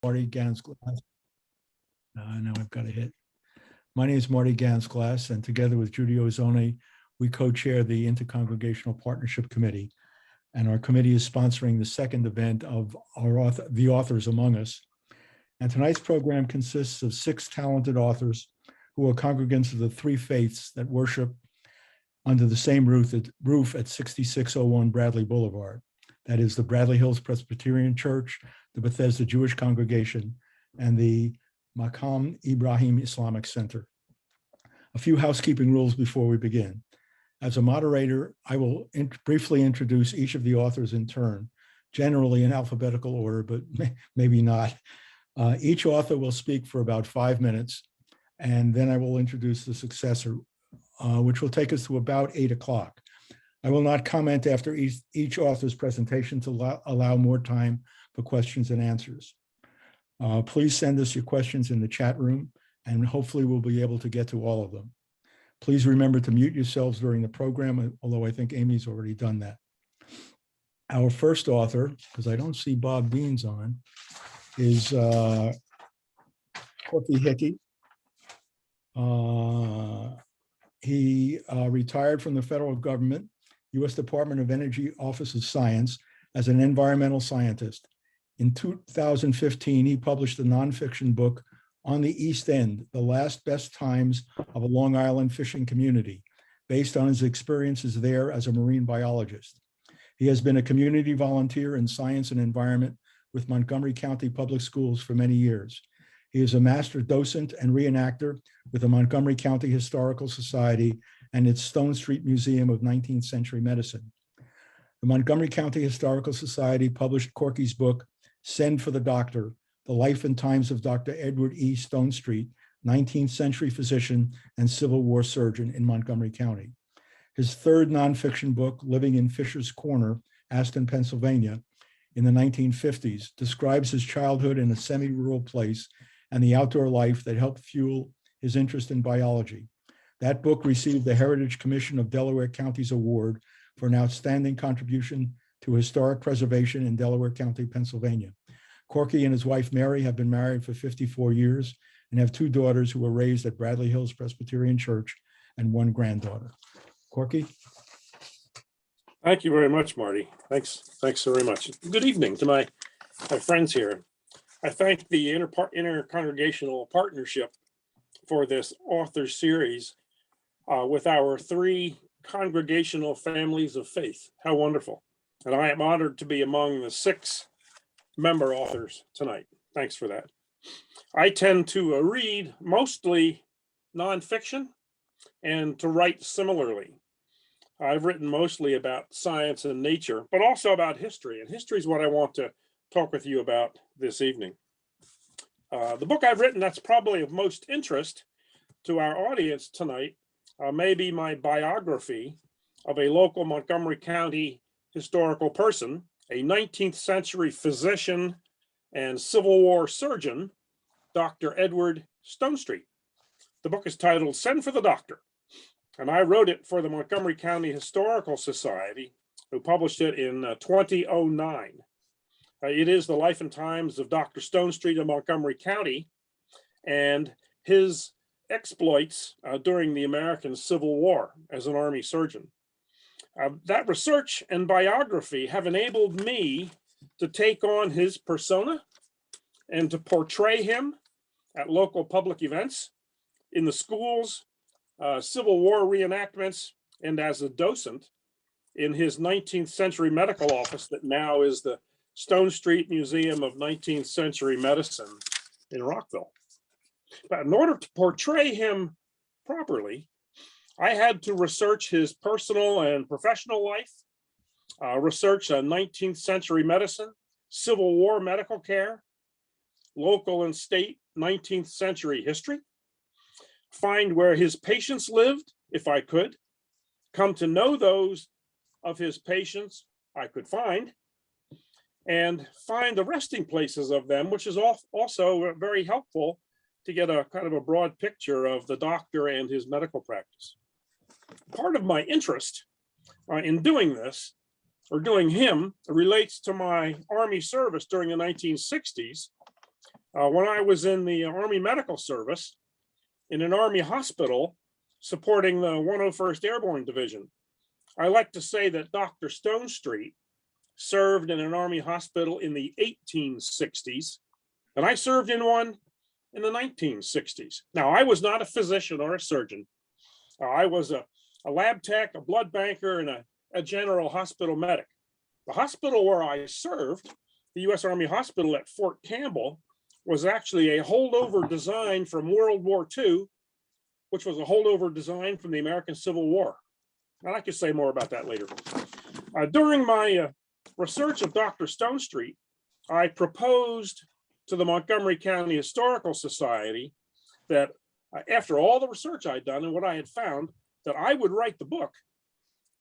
Marty Gansglass. Now I've got a hit. My name is Marty Gansglass, and together with Judy Ozone, we co-chair the Intercongregational Partnership Committee. And our committee is sponsoring the second event of the Authors Among Us. And tonight's program consists of 6 talented authors who are congregants of the 3 faiths that worship under the same roof at 6601 Bradley Boulevard. That is the Bradley Hills Presbyterian Church, the Bethesda Jewish Congregation, and the Maqaame Ibrahim Islamic Center. A few housekeeping rules before we begin. As a moderator, I will briefly introduce each of the authors in turn, generally in alphabetical order, but maybe not. Each author will speak for about 5 minutes, and then I will introduce the successor, which will take us to about 8 o'clock. I will not comment after each author's presentation to allow more time for questions and answers. Please send us your questions in the chat room, and hopefully we'll be able to get to all of them. Please remember to mute yourselves during the program, although I think Amy's already done that. Our first author, because I don't see Bob Beans on, is Corkey Hickey. He retired from the federal government, U.S. Department of Energy Office of Science, as an environmental scientist. In 2015, he published a nonfiction book, On the East End, The Last Best Times of a Long Island Fishing Community, based on his experiences there as a marine biologist. He has been a community volunteer in science and environment with Montgomery County Public Schools for many years. He is a master docent and reenactor with the Montgomery County Historical Society and its Stone Street Museum of 19th Century Medicine. The Montgomery County Historical Society published Corkey's book, Send for the Doctor, The Life and Times of Dr. Edward E. Stonestreet, 19th century physician and Civil War surgeon in Montgomery County. His third nonfiction book, Living in Fisher's Corner, Aston, Pennsylvania, in the 1950s, describes his childhood in a semi-rural place and the outdoor life that helped fuel his interest in biology. That book received the Heritage Commission of Delaware County's award for an outstanding contribution to historic preservation in Delaware County, Pennsylvania. Corkey and his wife, Mary, have been married for 54 years and have 2 daughters who were raised at Bradley Hills Presbyterian Church and 1 granddaughter. Corkey? Thank you very much, Marty. Thanks very much. Good evening to my friends here. I thank the Intercongregational Partnership for this author series with our 3 congregational families of faith. How wonderful. And I am honored to be among the 6 member authors tonight. Thanks for that. I tend to read mostly nonfiction and to write similarly. I've written mostly about science and nature, but also about history. And history is what I want to talk with you about this evening. The book I've written that's probably of most interest to our audience tonight may be my biography of a local Montgomery County historical person, a 19th century physician and Civil War surgeon, Dr. Edward Stonestreet. The book is titled Send for the Doctor, and I wrote it for the Montgomery County Historical Society, who published it in 2009. It is the life and times of Dr. Stonestreet of Montgomery County and his exploits during the American Civil War as an Army surgeon. That research and biography have enabled me to take on his persona and to portray him at local public events, in the schools, Civil War reenactments, and as a docent in his 19th century medical office that now is the Stonestreet Museum of 19th Century Medicine in Rockville. But in order to portray him properly, I had to research his personal and professional life, research 19th century medicine, Civil War medical care, local and state 19th century history, find where his patients lived, if I could, come to know those of his patients I could find, and find the resting places of them, which is also very helpful to get a kind of a broad picture of the doctor and his medical practice. Part of my interest in doing this, or doing him, relates to my Army service during the 1960s, when I was in the Army Medical Service in an Army hospital supporting the 101st Airborne Division. I like to say that Dr. Stonestreet served in an Army hospital in the 1860s, and I served in one in the 1960s. Now, I was not a physician or a surgeon. I was a lab tech, a blood banker, and a general hospital medic. The hospital where I served, the U.S. Army Hospital at Fort Campbell, was actually a holdover design from World War II, which was a holdover design from the American Civil War. And I could say more about that later. During my research of Dr. Stonestreet, I proposed to the Montgomery County Historical Society that after all the research I'd done and what I had found, that I would write the book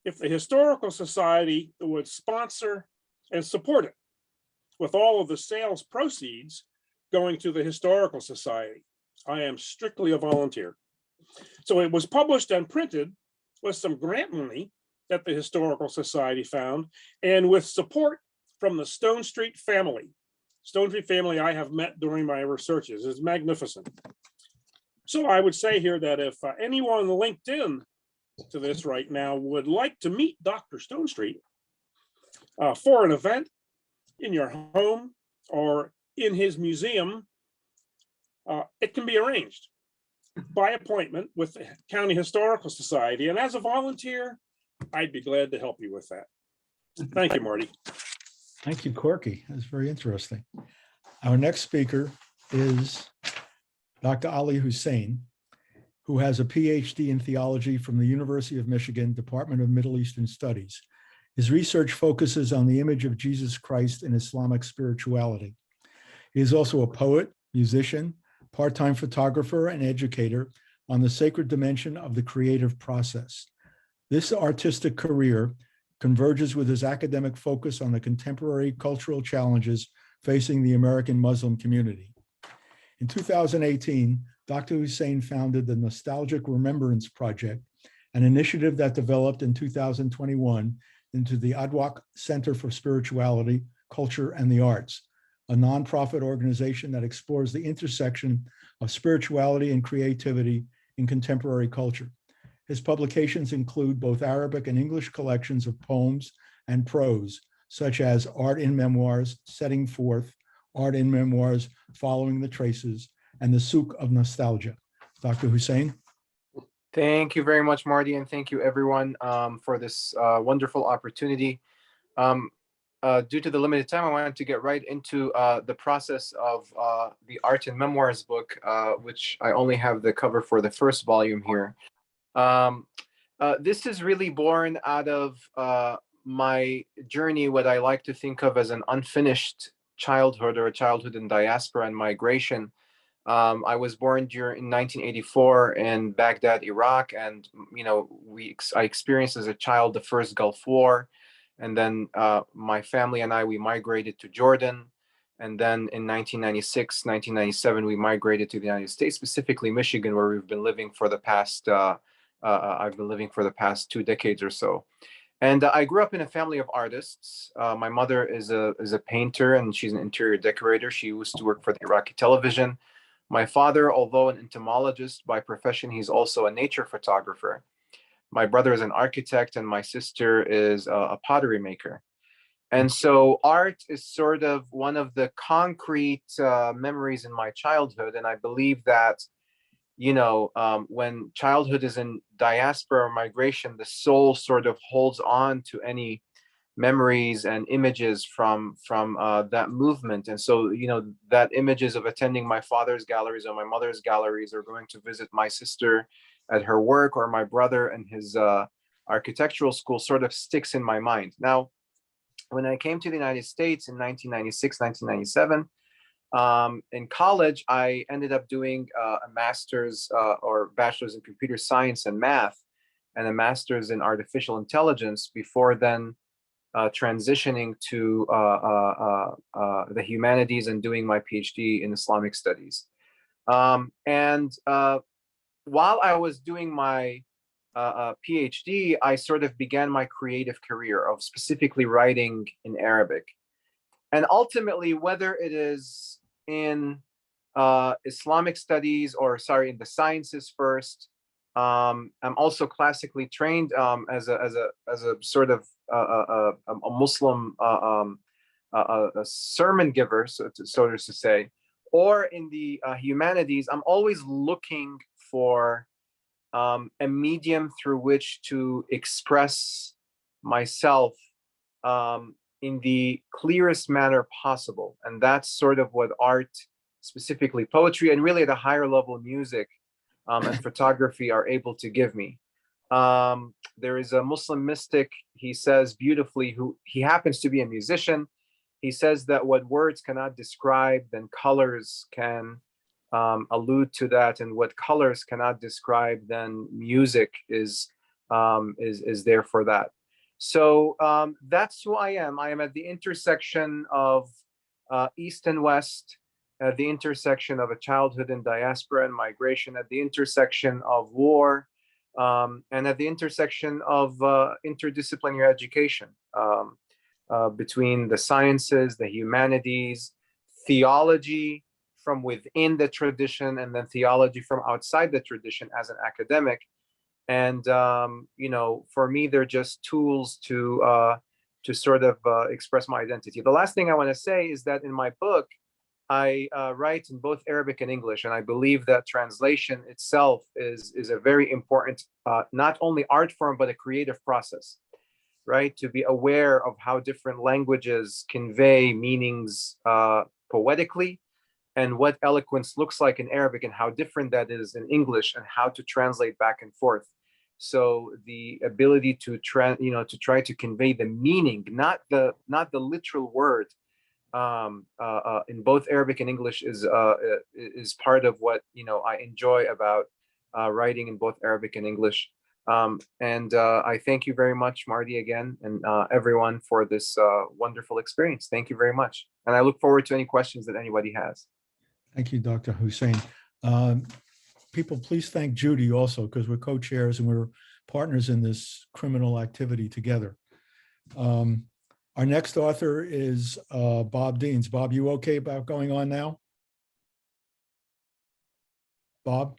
if the Historical Society would sponsor and support it, with all of the sales proceeds going to the Historical Society. I am strictly a volunteer. So it was published and printed with some grant money that the Historical Society found, and with support from the Stonestreet family. Stonestreet family I have met during my researches is magnificent. So I would say here that if anyone linked in to this right now would like to meet Dr. Stonestreet for an event in your home or in his museum, it can be arranged by appointment with the County Historical Society. And as a volunteer, I'd be glad to help you with that. Thank you, Marty. Thank you, Corkey. That's very interesting. Our next speaker is Dr. Ali Hussein, who has a PhD in theology from the University of Michigan, Department of Middle Eastern Studies. His research focuses on the image of Jesus Christ in Islamic spirituality. He is also a poet, musician, part-time photographer, and educator on the sacred dimension of the creative process. This artistic career converges with his academic focus on the contemporary cultural challenges facing the American Muslim community. In 2018, Dr. Hussein founded the Nostalgic Remembrance Project, an initiative that developed in 2021 into the Adwaq Center for Spirituality, Culture, and the Arts, a nonprofit organization that explores the intersection of spirituality and creativity in contemporary culture. His publications include both Arabic and English collections of poems and prose, such as Art in Memoirs, Setting Forth, Art in Memoirs, Following the Traces, and The Souk of Nostalgia. Dr. Hussein. Thank you very much, Marty, and thank you everyone for this wonderful opportunity. Due to the limited time, I wanted to get right into the process of the Art in Memoirs book, which I only have the cover for the first volume here. This is really born out of my journey, what I like to think of as an unfinished childhood, or a childhood in diaspora and migration. I was born in 1984 in Baghdad, Iraq, and I experienced as a child the first Gulf War, and then my family and we migrated to Jordan, and then in 1996, 1997, we migrated to the United States, specifically Michigan, where we've been living for the past. I've been living for the past 2 decades or so. And I grew up in a family of artists. My mother is a painter, and she's an interior decorator. She used to work for the Iraqi television. My father, although an entomologist by profession, he's also a nature photographer. My brother is an architect, and my sister is a pottery maker. And so art is sort of one of the concrete memories in my childhood. And I believe that, when childhood is in diaspora or migration, the soul sort of holds on to any memories and images from that movement. And so, that images of attending my father's galleries or my mother's galleries, or going to visit my sister at her work, or my brother and his architectural school, sort of sticks in my mind. Now, when I came to the United States in 1996, 1997, in college, I ended up doing a master's or bachelor's in computer science and math, and a master's in artificial intelligence, before then transitioning to the humanities and doing my PhD in Islamic studies. While I was doing my PhD, I sort of began my creative career of specifically writing in Arabic. And ultimately, whether it is in Islamic studies, or sorry, in the sciences first. I'm also classically trained as a sort of a Muslim a sermon giver, so to say, or in the humanities. I'm always looking for a medium through which to express myself in the clearest manner possible, and that's sort of what art, specifically poetry, and really at a higher level music and photography are able to give me. There is a Muslim mystic, he says beautifully, he happens to be a musician. He says that what words cannot describe, then colors can allude to that, and what colors cannot describe, then music is there for that. So that's who I am. I am at the intersection of East and West, at the intersection of a childhood in diaspora and migration, at the intersection of war, and at the intersection of interdisciplinary education between the sciences, the humanities, theology from within the tradition, and then theology from outside the tradition as an academic. And for me, they're just tools to sort of express my identity. The last thing I want to say is that in my book, I write in both Arabic and English, and I believe that translation itself is a very important, not only art form, but a creative process, right? To be aware of how different languages convey meanings poetically, and what eloquence looks like in Arabic, and how different that is in English, and how to translate back and forth. So the ability to try to convey the meaning, not the literal word, in both Arabic and English is part of what I enjoy about writing in both Arabic and English. And I thank you very much, Marty, again, and everyone for this wonderful experience. Thank you very much, and I look forward to any questions that anybody has. Thank you, Dr. Hussein. People, please thank Judy also, because we're co-chairs and we're partners in this criminal activity together. Our next author is Bob Deans. Bob, you okay about going on now? Bob?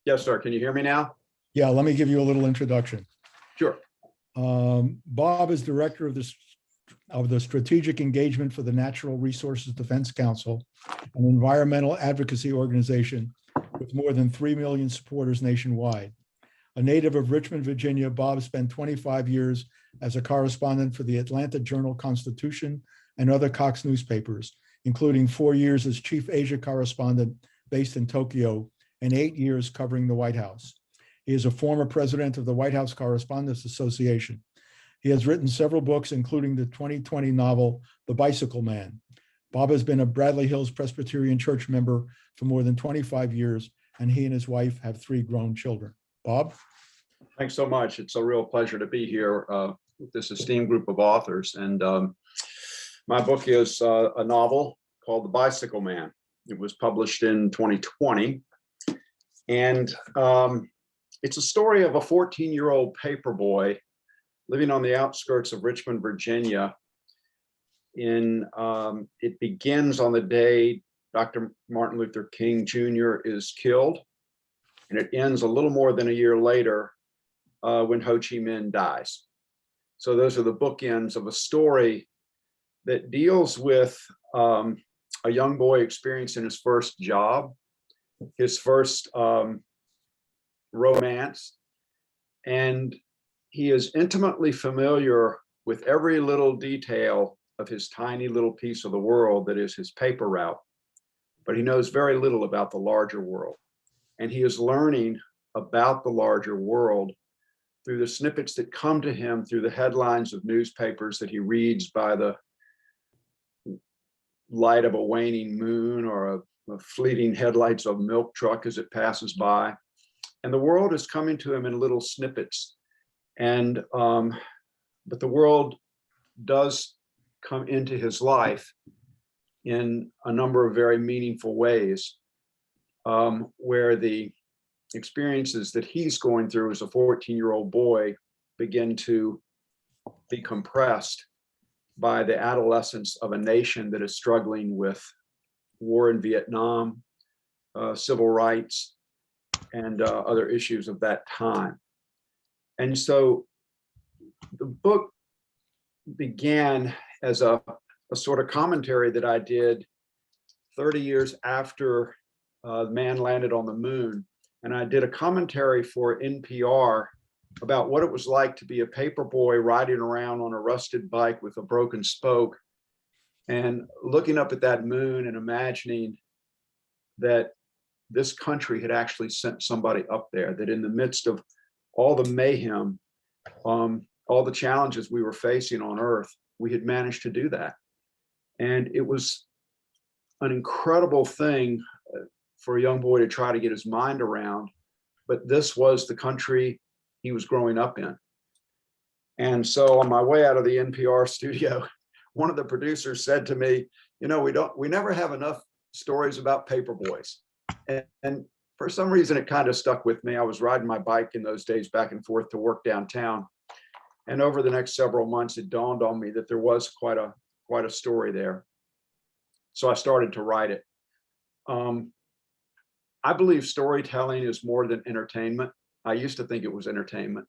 Yes, sir. Can you hear me now? Yeah, let me give you a little introduction. Sure. Bob is director of the Strategic Engagement for the Natural Resources Defense Council, an environmental advocacy organization with more than 3 million supporters nationwide. A native of Richmond, Virginia, Bob spent 25 years as a correspondent for the Atlanta Journal-Constitution and other Cox newspapers, including 4 years as Chief Asia Correspondent based in Tokyo and 8 years covering the White House. He is a former president of the White House Correspondents Association. He has written several books, including the 2020 novel, The Bicycle Man. Bob has been a Bradley Hills Presbyterian Church member for more than 25 years, and he and his wife have 3 grown children. Bob? Thanks so much. It's a real pleasure to be here with this esteemed group of authors. And my book is a novel called The Bicycle Man. It was published in 2020. And it's a story of a 14-year-old paper boy living on the outskirts of Richmond, Virginia. It begins on the day Dr. Martin Luther King Jr. is killed, and it ends a little more than a year later when Ho Chi Minh dies. So those are the bookends of a story that deals with a young boy experiencing his first job, his first romance, and he is intimately familiar with every little detail of his tiny little piece of the world that is his paper route, but he knows very little about the larger world. And he is learning about the larger world through the snippets that come to him through the headlines of newspapers that he reads by the light of a waning moon or a fleeting headlights of a milk truck as it passes by. And the world is coming to him in little snippets. And but the world does come into his life in a number of very meaningful ways, where the experiences that he's going through as a 14-year-old boy begin to be compressed by the adolescence of a nation that is struggling with war in Vietnam, civil rights, and other issues of that time. And so the book began as a sort of commentary that I did 30 years after man landed on the moon. And I did a commentary for NPR about what it was like to be a paper boy riding around on a rusted bike with a broken spoke and looking up at that moon and imagining that this country had actually sent somebody up there, that in the midst of all the mayhem, all the challenges we were facing on Earth, we had managed to do that. And it was an incredible thing for a young boy to try to get his mind around, but this was the country he was growing up in. And so on my way out of the NPR studio, one of the producers said to me, you know, we never have enough stories about paper boys. And for some reason, it kind of stuck with me. I was riding my bike in those days back and forth to work downtown. And over the next several months, it dawned on me that there was quite a story there. So I started to write it. I believe storytelling is more than entertainment. I used to think it was entertainment.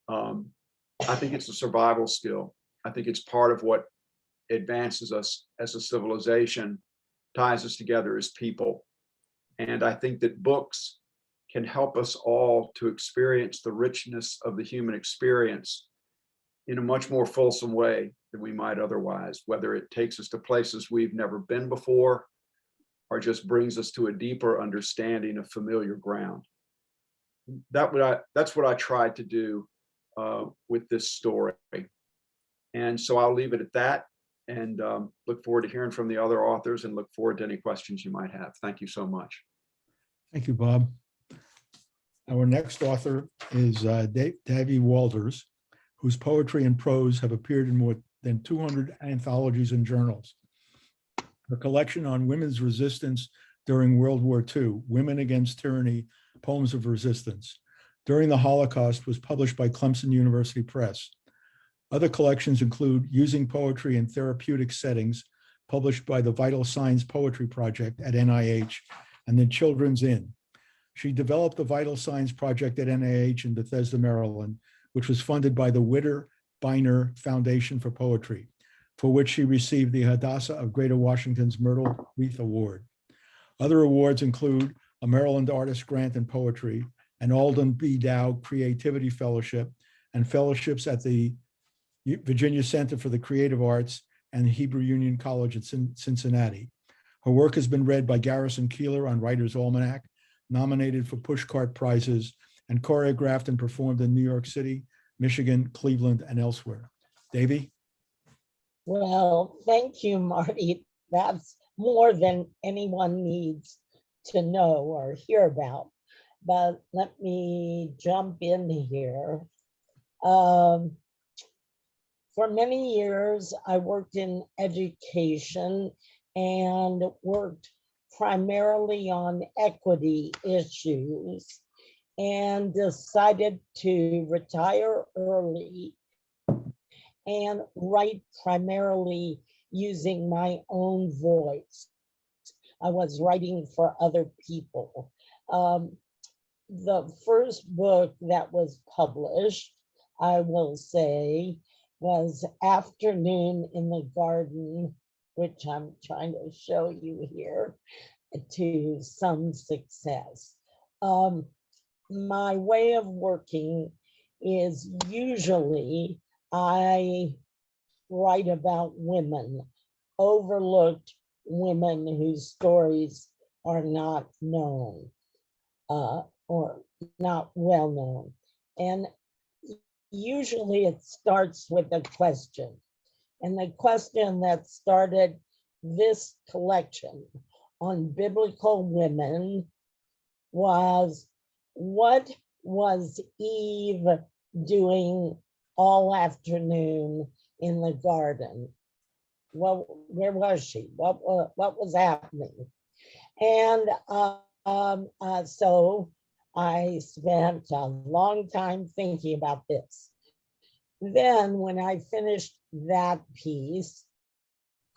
I think it's a survival skill. I think it's part of what advances us as a civilization, ties us together as people. And I think that books can help us all to experience the richness of the human experience in a much more fulsome way than we might otherwise, whether it takes us to places we've never been before or just brings us to a deeper understanding of familiar ground. That's what I tried to do with this story. And so I'll leave it at that and look forward to hearing from the other authors and look forward to any questions you might have. Thank you so much. Thank you, Bob. Our next author is Davey Walters, whose poetry and prose have appeared in more than 200 anthologies and journals. Her collection on women's resistance during World War II, Women Against Tyranny, Poems of Resistance, during the Holocaust was published by Clemson University Press. Other collections include Using Poetry in Therapeutic Settings, published by the Vital Signs Poetry Project at NIH, and the Children's Inn. She developed the Vital Signs Project at NIH in Bethesda, Maryland, which was funded by the Witter Bynner Foundation for Poetry, for which she received the Hadassah of Greater Washington's Myrtle Wreath Award. Other awards include a Maryland Artist Grant in Poetry, an Alden B. Dow Creativity Fellowship, and fellowships at the Virginia Center for the Creative Arts and Hebrew Union College in Cincinnati. Her work has been read by Garrison Keillor on Writer's Almanac, nominated for Pushcart Prizes, and choreographed and performed in New York City, Michigan, Cleveland, and elsewhere. Davey? Well, thank you, Marty. That's more than anyone needs to know or hear about. But let me jump in here. For many years, I worked in education and worked primarily on equity issues and decided to retire early and write primarily using my own voice. I was writing for other people. The first book that was published, I will say, was Afternoon in the Garden, which I'm trying to show you here, to some success. My way of working is usually I write about women, overlooked women whose stories are not known or not well known. And usually it starts with a question. And the question that started this collection on biblical women was, what was Eve doing all afternoon in the garden? Well, where was she? What was happening? And so I spent a long time thinking about this. Then when I finished that piece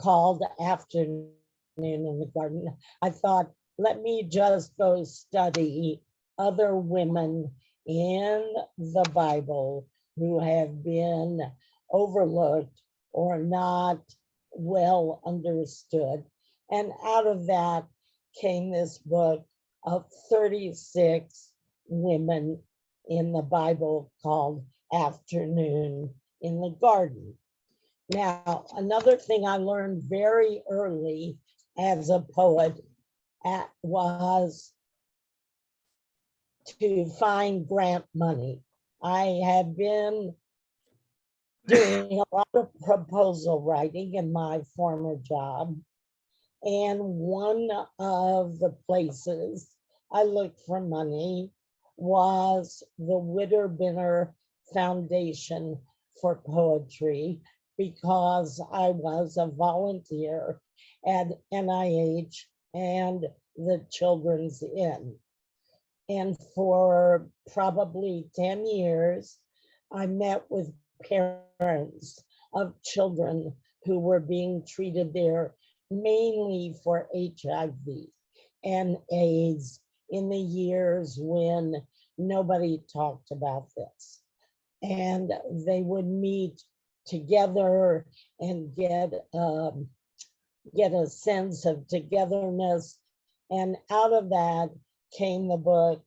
called Afternoon in the garden. I thought, let me just go study other women in the Bible who have been overlooked or not well understood. And out of that came this book of 36 women in the Bible called Afternoon in the Garden. Now, another thing I learned very early as a poet was to find grant money. I have been doing a lot of proposal writing in my former job. And one of the places I looked for money was the Widder-Binner Foundation for Poetry, because I was a volunteer at NIH and the Children's Inn. And for probably 10 years, I met with parents of children who were being treated there mainly for HIV and AIDS in the years when nobody talked about this. And they would meet together and get a sense of togetherness. And out of that came the book,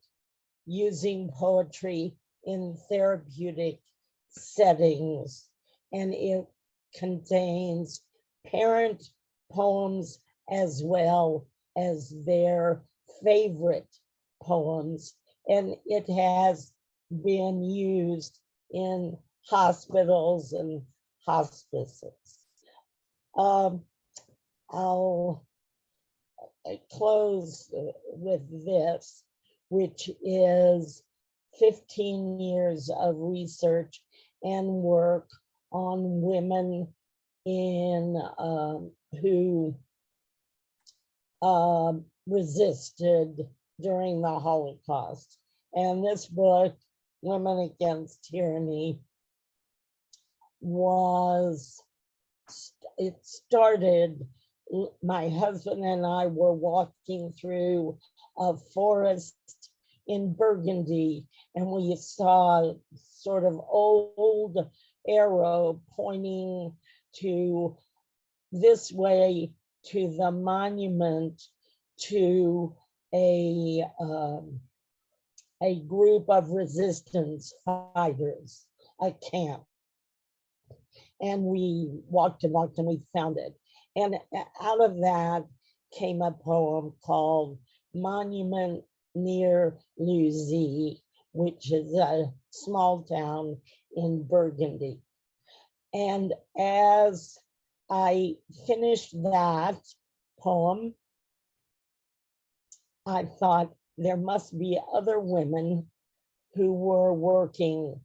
Using Poetry in Therapeutic Settings. And it contains parent poems as well as their favorite poems. And it has been used in hospitals and hospices. I'll close with this, which is 15 years of research and work on women in who resisted during the Holocaust. And this book, Women Against Tyranny, it started, my husband and I were walking through a forest in Burgundy, and we saw sort of old arrow pointing to this way to the monument to a group of resistance fighters, a camp. And we walked and we found it. And out of that came a poem called Monument Near Luzy, which is a small town in Burgundy. And as I finished that poem, I thought there must be other women who were working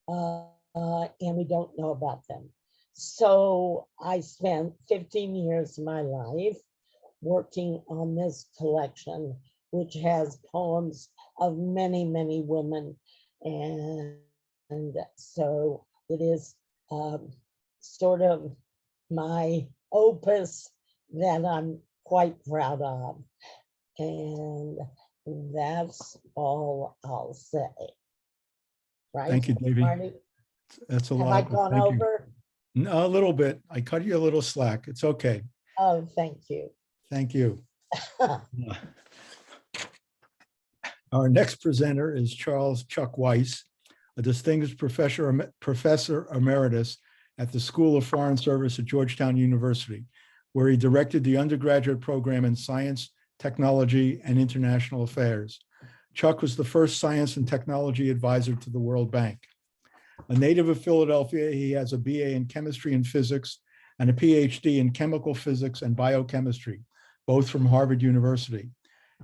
and we don't know about them. So I spent 15 years of my life working on this collection, which has poems of many, many women. And so it is sort of my opus that I'm quite proud of. And that's all I'll say. Right? Thank you, Davey. Marty? That's a Have lot. I gone Thank you. over? No, a little bit. I cut you a little slack. It's okay. Oh, thank you. Thank you. Our next presenter is Charles Chuck Weiss, a distinguished professor emeritus at the School of Foreign Service at Georgetown University, where he directed the undergraduate program in science, technology, and international affairs. Chuck was the first science and technology advisor to the World Bank. A native of Philadelphia, he has a BA in chemistry and physics and a PhD in chemical physics and biochemistry, both from Harvard University.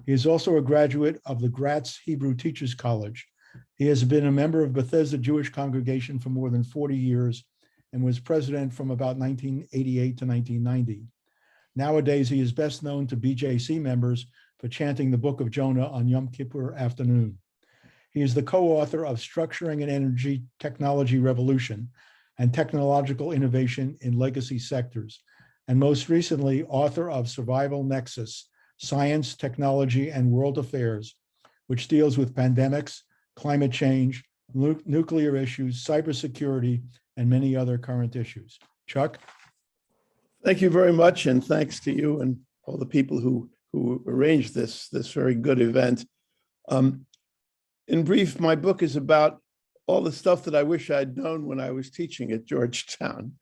He is also a graduate of the Gratz Hebrew Teachers College. He has been a member of Bethesda Jewish Congregation for more than 40 years and was president from about 1988 to 1990. Nowadays, he is best known to BJC members for chanting the Book of Jonah on Yom Kippur afternoon. He is the co-author of Structuring an Energy Technology Revolution and Technological Innovation in Legacy Sectors, and most recently, author of Survival Nexus, Science, Technology, and World Affairs, which deals with pandemics, climate change, nuclear issues, cybersecurity, and many other current issues. Chuck? Thank you very much, and thanks to you and all the people who arranged this very good event. In brief, my book is about all the stuff that I wish I'd known when I was teaching at Georgetown.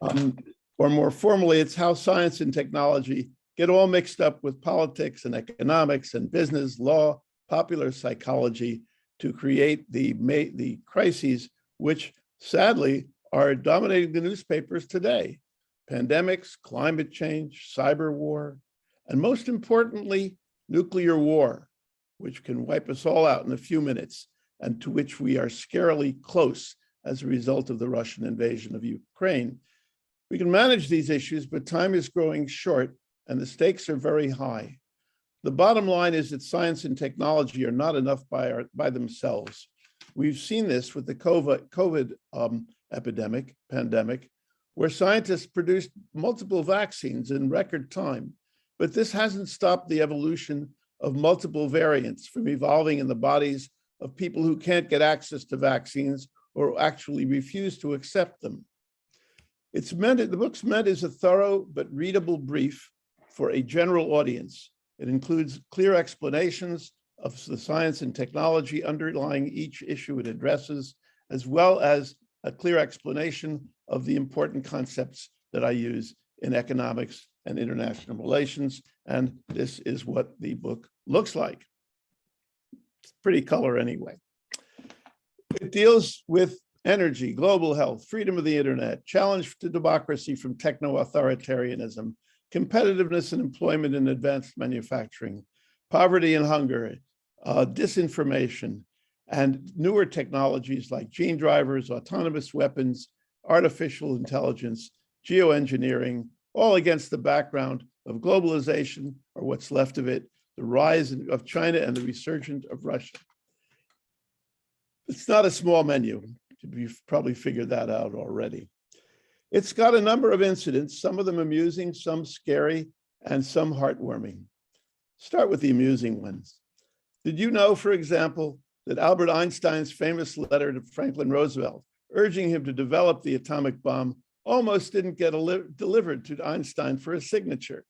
Or more formally, it's how science and technology get all mixed up with politics and economics and business, law, popular psychology to create the crises which sadly are dominating the newspapers today. Pandemics, climate change, cyber war, and most importantly, nuclear war, which can wipe us all out in a few minutes and to which we are scarily close as a result of the Russian invasion of Ukraine. We can manage these issues, but time is growing short and the stakes are very high. The bottom line is that science and technology are not enough by themselves. We've seen this with the COVID pandemic, where scientists produced multiple vaccines in record time, but this hasn't stopped the evolution of multiple variants from evolving in the bodies of people who can't get access to vaccines or actually refuse to accept them. The book's meant as a thorough but readable brief for a general audience. It includes clear explanations of the science and technology underlying each issue it addresses, as well as a clear explanation of the important concepts that I use in economics and international relations. And this is what the book looks like. It's pretty color anyway. It deals with energy, global health, freedom of the internet, challenge to democracy from techno-authoritarianism, competitiveness and employment in advanced manufacturing, poverty and hunger, disinformation, and newer technologies like gene drivers, autonomous weapons, artificial intelligence, geoengineering, all against the background of globalization, or what's left of it, the rise of China and the resurgence of Russia. It's not a small menu. You've probably figured that out already. It's got a number of incidents, some of them amusing, some scary, and some heartwarming. Start with the amusing ones. Did you know, for example, that Albert Einstein's famous letter to Franklin Roosevelt, urging him to develop the atomic bomb, almost didn't get delivered to Einstein for a signature?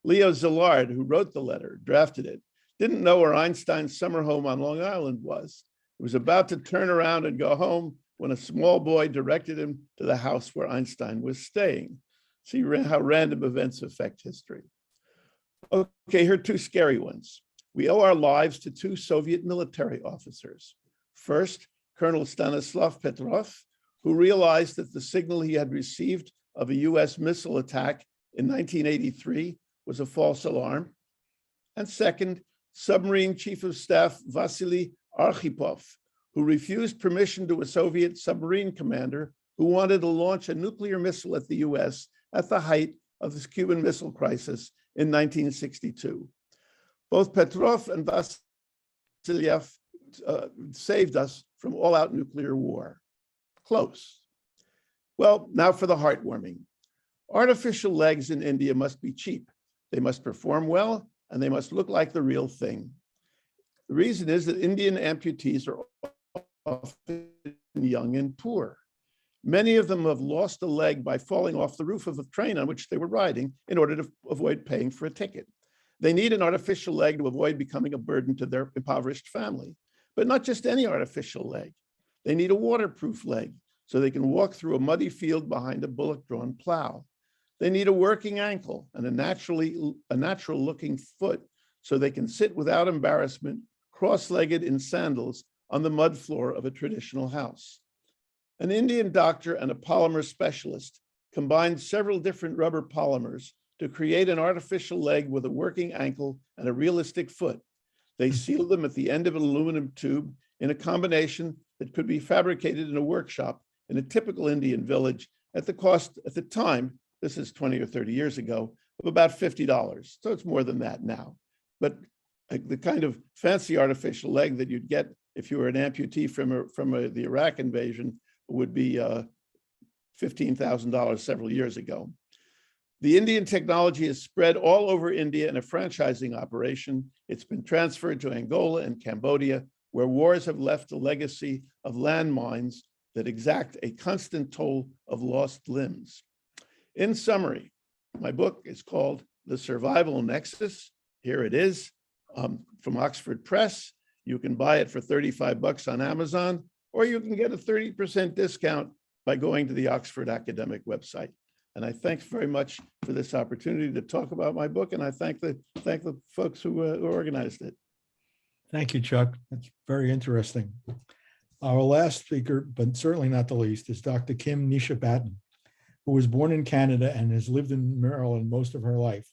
Leo Szilard, who wrote the letter, drafted it, didn't know where Einstein's summer home on Long Island was. He was about to turn around and go home when a small boy directed him to the house where Einstein was staying. See how random events affect history. Okay, here are two scary ones. We owe our lives to two Soviet military officers. First, Colonel Stanislav Petrov, who realized that the signal he had received of a US missile attack in 1983 was a false alarm. And second, Submarine Chief of Staff Vasily Arkhipov, who refused permission to a Soviet submarine commander who wanted to launch a nuclear missile at the US at the height of the Cuban Missile Crisis in 1962. Both Petrov and Vasilyev saved us from all-out nuclear war. Close. Well, now for the heartwarming. Artificial legs in India must be cheap. They must perform well, and they must look like the real thing. The reason is that Indian amputees are often young and poor. Many of them have lost a leg by falling off the roof of a train on which they were riding in order to avoid paying for a ticket. They need an artificial leg to avoid becoming a burden to their impoverished family, but not just any artificial leg. They need a waterproof leg so they can walk through a muddy field behind a bullock-drawn plow. They need a working ankle and a natural-looking foot so they can sit without embarrassment, cross-legged in sandals on the mud floor of a traditional house. An Indian doctor and a polymer specialist combined several different rubber polymers to create an artificial leg with a working ankle and a realistic foot. They sealed them at the end of an aluminum tube in a combination that could be fabricated in a workshop in a typical Indian village at the cost at the time, this is 20 or 30 years ago, of about $50. So it's more than that now. But the kind of fancy artificial leg that you'd get if you were an amputee from the Iraq invasion would be $15,000 several years ago. The Indian technology is spread all over India in a franchising operation. It's been transferred to Angola and Cambodia, where wars have left a legacy of landmines that exact a constant toll of lost limbs. In summary, my book is called The Survival Nexus. Here it is from Oxford Press. You can buy it for $35 on Amazon, or you can get a 30% discount by going to the Oxford Academic website. And I thank very much for this opportunity to talk about my book, and I thank the folks who organized it. Thank you, Chuck. That's very interesting. Our last speaker, but certainly not the least, is Dr. Kim Nisha Batten, who was born in Canada and has lived in Maryland most of her life.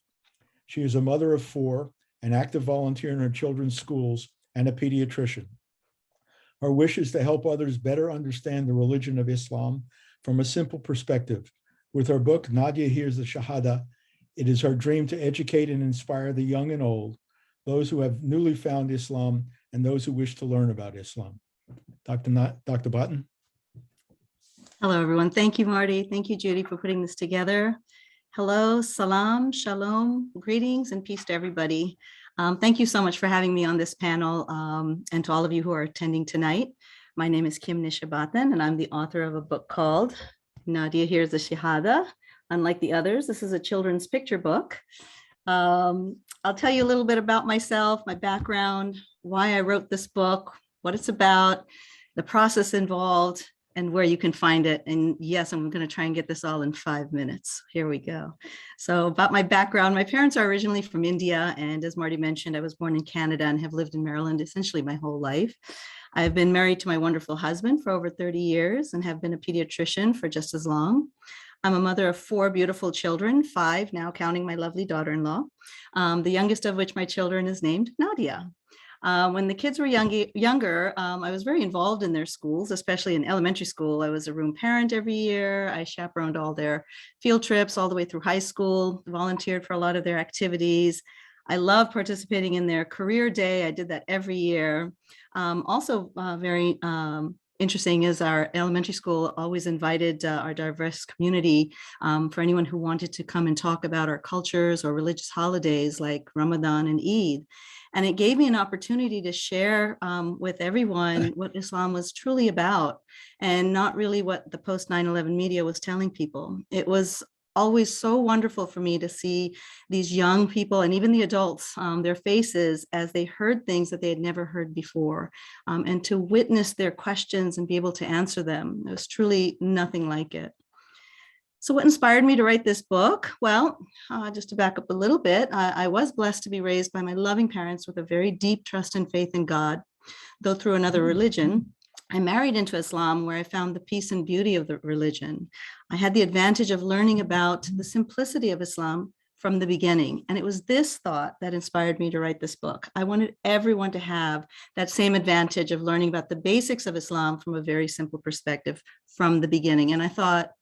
She is a mother of 4, an active volunteer in her children's schools, and a pediatrician. Her wish is to help others better understand the religion of Islam from a simple perspective. With her book, Nadia Hears the Shahadah, it is her dream to educate and inspire the young and old, those who have newly found Islam and those who wish to learn about Islam. Dr. Baten. Hello, everyone. Thank you, Marty. Thank you, Judy, for putting this together. Hello, salam, shalom, greetings, and peace to everybody. Thank you so much for having me on this panel, and to all of you who are attending tonight. My name is Kim Nisha Baten, and I'm the author of a book called Nadia Hears the Shahadah. Unlike the others, this is a children's picture book. I'll tell you a little bit about myself, my background, why I wrote this book, what it's about, the process involved, and where you can find it. And yes, I'm going to try and get this all in 5 minutes. Here we go. So about my background, my parents are originally from India. And as Marty mentioned, I was born in Canada and have lived in Maryland essentially my whole life. I've been married to my wonderful husband for over 30 years and have been a pediatrician for just as long. I'm a mother of 4 beautiful children, 5 now counting my lovely daughter-in-law, the youngest of which my children is named Nadia. When the kids were younger, I was very involved in their schools, especially in elementary school. I was a room parent every year. I chaperoned all their field trips all the way through high school, volunteered for a lot of their activities. I love participating in their career day. I did that every year. Also very interesting is our elementary school always invited our diverse community for anyone who wanted to come and talk about our cultures or religious holidays like Ramadan and Eid. And it gave me an opportunity to share with everyone what Islam was truly about and not really what the post 9/11 media was telling people. It was always so wonderful for me to see these young people and even the adults, their faces as they heard things that they had never heard before, and to witness their questions and be able to answer them. It was truly nothing like it. So what inspired me to write this book? Well, just to back up a little bit, I was blessed to be raised by my loving parents with a very deep trust and faith in God, though through another religion. I married into Islam, where I found the peace and beauty of the religion. I had the advantage of learning about the simplicity of Islam from the beginning. And it was this thought that inspired me to write this book. I wanted everyone to have that same advantage of learning about the basics of Islam from a very simple perspective from the beginning. And I thought,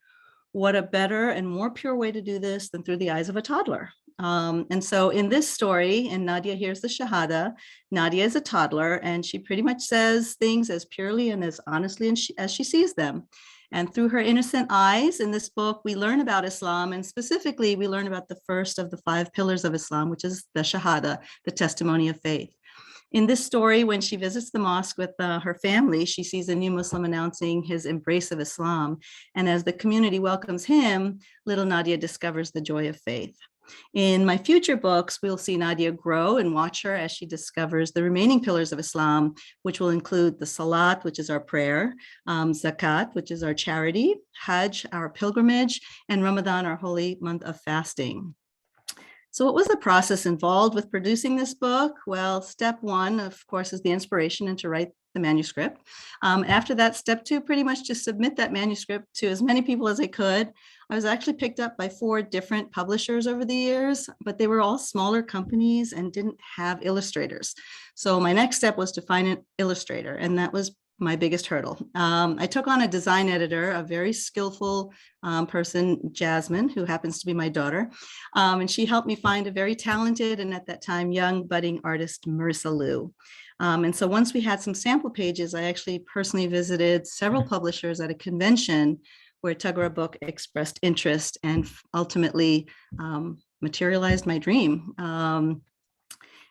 what a better and more pure way to do this than through the eyes of a toddler. And so in this story, in Nadia Hears the Shahadah, Nadia is a toddler and she pretty much says things as purely and as honestly as she sees them. And through her innocent eyes in this book, we learn about Islam, and specifically we learn about the first of the 5 pillars of Islam, which is the Shahada, the testimony of faith. In this story, when she visits the mosque with her family, she sees a new Muslim announcing his embrace of Islam. And as the community welcomes him, little Nadia discovers the joy of faith. In my future books, we'll see Nadia grow and watch her as she discovers the remaining pillars of Islam, which will include the Salat, which is our prayer, Zakat, which is our charity, Hajj, our pilgrimage, and Ramadan, our holy month of fasting. So what was the process involved with producing this book? Well, step 1, of course, is the inspiration and to write the manuscript. After that, step 2, pretty much to submit that manuscript to as many people as I could. I was actually picked up by 4 different publishers over the years, but they were all smaller companies and didn't have illustrators. So my next step was to find an illustrator, and that was my biggest hurdle. I took on a design editor, a very skillful person, Jasmine, who happens to be my daughter. And she helped me find a very talented and at that time young budding artist, Marissa Liu. And so once we had some sample pages, I actually personally visited several publishers at a convention where Tuggerah book expressed interest and ultimately materialized my dream.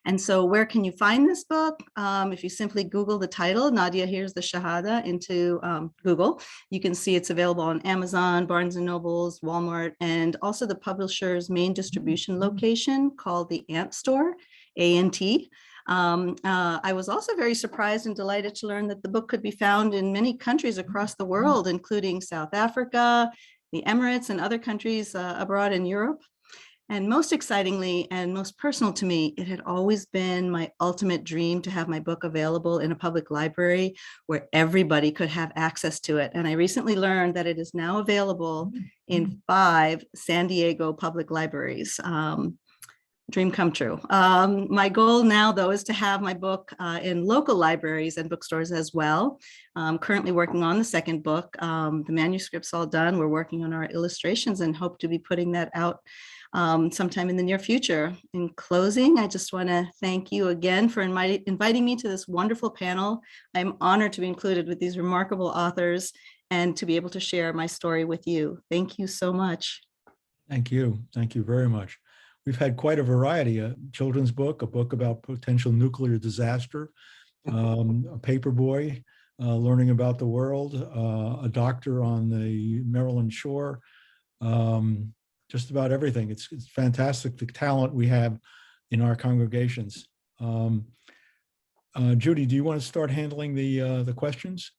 And so where can you find this book? If you simply Google the title, Nadia Hears the Shahadah, into Google, you can see it's available on Amazon, Barnes & Nobles, Walmart, and also the publisher's main distribution location called the ANT Store, A-N-T. I was also very surprised and delighted to learn that the book could be found in many countries across the world, including South Africa, the Emirates, and other countries abroad in Europe. And most excitingly and most personal to me, it had always been my ultimate dream to have my book available in a public library where everybody could have access to it. And I recently learned that it is now available in 5 San Diego public libraries. Dream come true. My goal now, though, is to have my book in local libraries and bookstores as well. I'm currently working on the second book. The manuscript's all done. We're working on our illustrations and hope to be putting that out sometime in the near future. In closing, I just want to thank you again for inviting me to this wonderful panel. I'm honored to be included with these remarkable authors and to be able to share my story with you. Thank you so much. Thank you. Thank you very much. We've had quite a variety, a children's book, a book about potential nuclear disaster, a paper boy learning about the world, a doctor on the Maryland shore, just about everything. It's fantastic, the talent we have in our congregations. Judy, do you want to start handling the questions?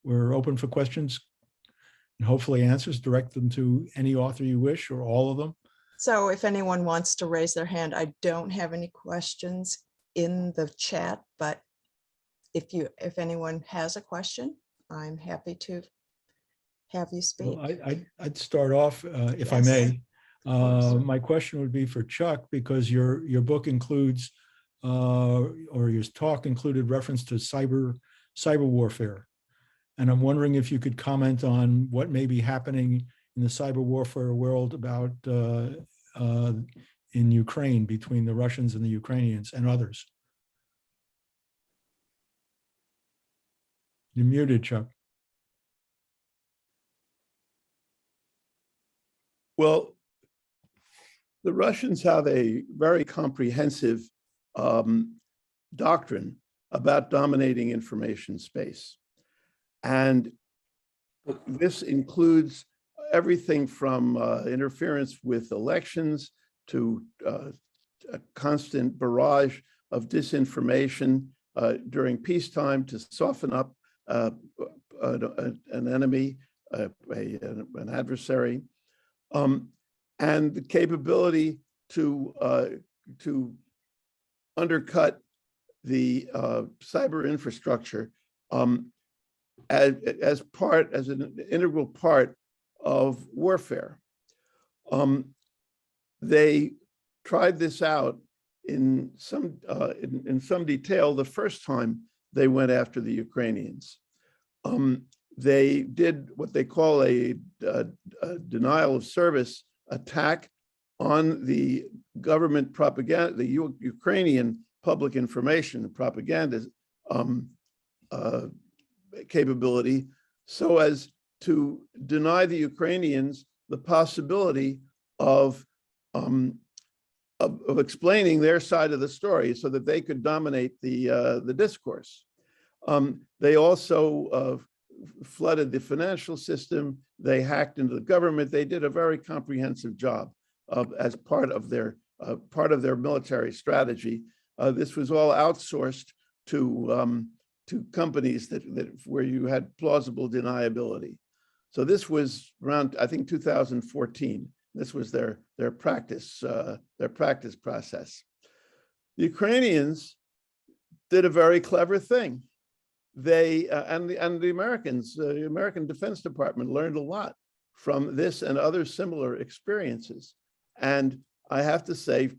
We're open for questions and hopefully answers. Direct them to any author you wish or all of them. So if anyone wants to raise their hand, I don't have any questions in the chat, but if anyone has a question, I'm happy to have you speak. Well, I'd start off, if I Yes. may. course. My question would be for Chuck, because your book includes, or your talk included reference to cyber warfare. And I'm wondering if you could comment on what may be happening in the cyber warfare world about in Ukraine between the Russians and the Ukrainians and others. You're muted, Chuck. Well, the Russians have a very comprehensive doctrine about dominating information space. And this includes everything from interference with elections to a constant barrage of disinformation during peacetime to soften up an enemy, an adversary, and the capability to undercut the cyber infrastructure as an integral part of warfare. They tried this out in some detail the first time they went after the Ukrainians. They did what they call a denial of service attack on the government propaganda, the Ukrainian public information and propaganda capability, so as to deny the Ukrainians the possibility of explaining their side of the story so that they could dominate the discourse. They also flooded the financial system. They hacked into the government. They did a very comprehensive job as part of their military strategy. This was all outsourced to companies that where you had plausible deniability. So this was around, I think, 2014. This was their practice process. The Ukrainians did a very clever thing. They and the Americans, the American Defense Department learned a lot from this and other similar experiences. And I have to say,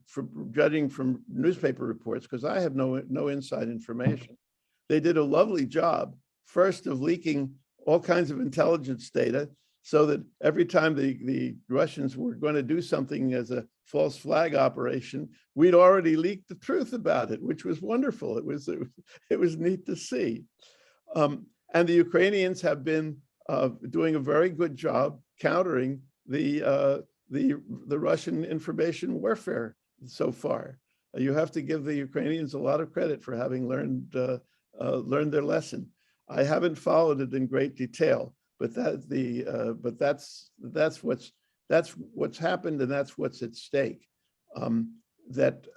judging from newspaper reports, because I have no inside information, they did a lovely job, first of leaking all kinds of intelligence data, so that every time the Russians were going to do something as a false flag operation, we'd already leaked the truth about it, which was wonderful. It was neat to see. And the Ukrainians have been doing a very good job countering the Russian information warfare so far. You have to give the Ukrainians a lot of credit for having learned their lesson. I haven't followed it in great detail, but that's what's happened, and that's what's at stake. That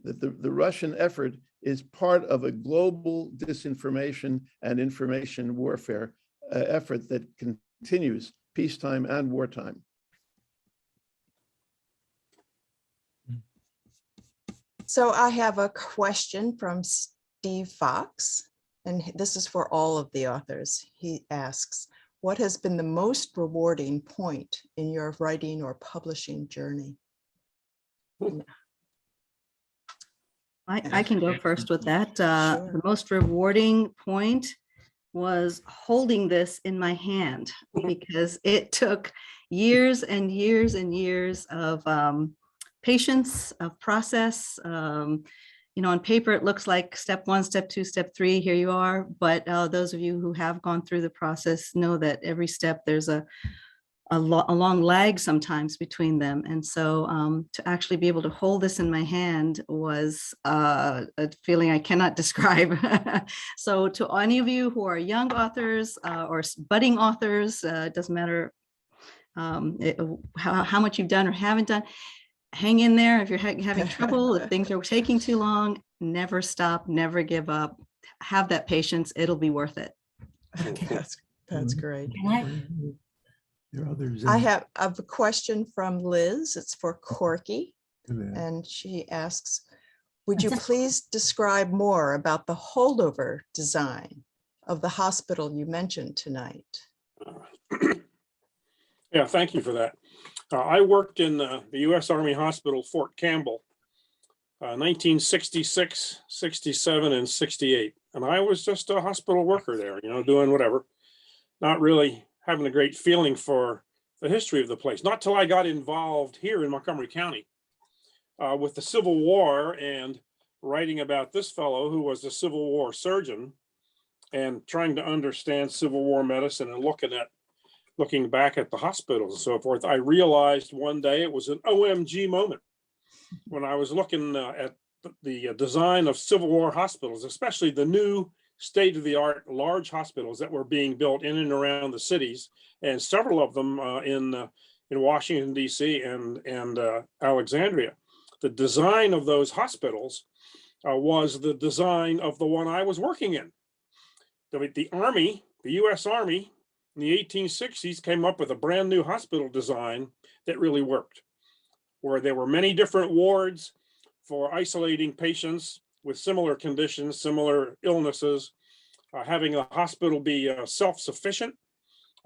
the Russian effort is part of a global disinformation and information warfare effort that continues peacetime and wartime. So I have a question from Steve Fox, and this is for all of the authors. He asks, what has been the most rewarding point in your writing or publishing journey? I can go first with that. Sure. The most rewarding point was holding this in my hand, because it took years and years and years of patience, of process. On paper, it looks like step 1, step 2, step 3, here you are. But those of you who have gone through the process know that every step there's a long lag sometimes between them. And so to actually be able to hold this in my hand was a feeling I cannot describe. So to any of you who are young authors or budding authors, it doesn't matter how much you've done or haven't done, hang in there. If you're having trouble, if things are taking too long, never stop, never give up. Have that patience. It'll be worth it. That's great. I have a question from Liz. It's for Corkey. And she asks, would you please describe more about the holdover design of the hospital you mentioned tonight? Yeah, thank you for that. I worked in the U.S. Army Hospital, Fort Campbell, 1966, 67, and 68. And I was just a hospital worker there, doing whatever, not really having a great feeling for the history of the place. Not till I got involved here in Montgomery County with the Civil War and writing about this fellow who was a Civil War surgeon and trying to understand Civil War medicine and looking back at the hospitals and so forth. I realized one day it was an OMG moment when I was looking at the design of Civil War hospitals, especially the new state-of-the-art large hospitals that were being built in and around the cities, and several of them in Washington, D.C. and Alexandria. The design of those hospitals was the design of the one I was working in. The Army, the U.S. Army, in the 1860s came up with a brand new hospital design that really worked, where there were many different wards for isolating patients with similar conditions, similar illnesses, having a hospital be self-sufficient.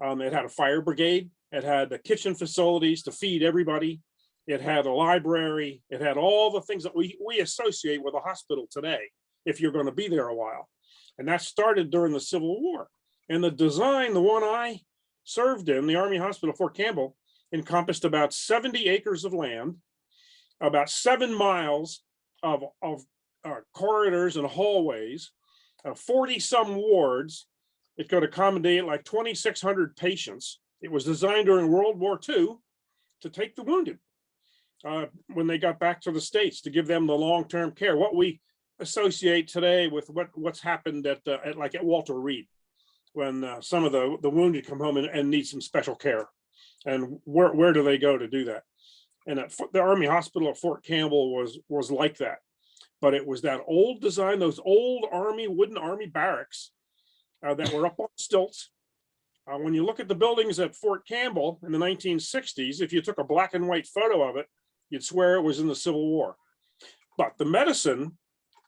It had a fire brigade. It had the kitchen facilities to feed everybody. It had a library. It had all the things that we associate with a hospital today, if you're going to be there a while. And that started during the Civil War. And the design, the one I served in, the Army Hospital, Fort Campbell, encompassed about 70 acres of land, about 7 miles of corridors and hallways, 40-some wards. It could accommodate like 2,600 patients. It was designed during World War II to take the wounded when they got back to the States, to give them the long-term care. What we associate today with what's happened at Walter Reed, when some of the wounded come home and need some special care. And where do they go to do that? And the Army Hospital at Fort Campbell was like that. But it was that old design, those old wooden army barracks that were up on stilts. When you look at the buildings at Fort Campbell in the 1960s, if you took a black and white photo of it, you'd swear it was in the Civil War. But the medicine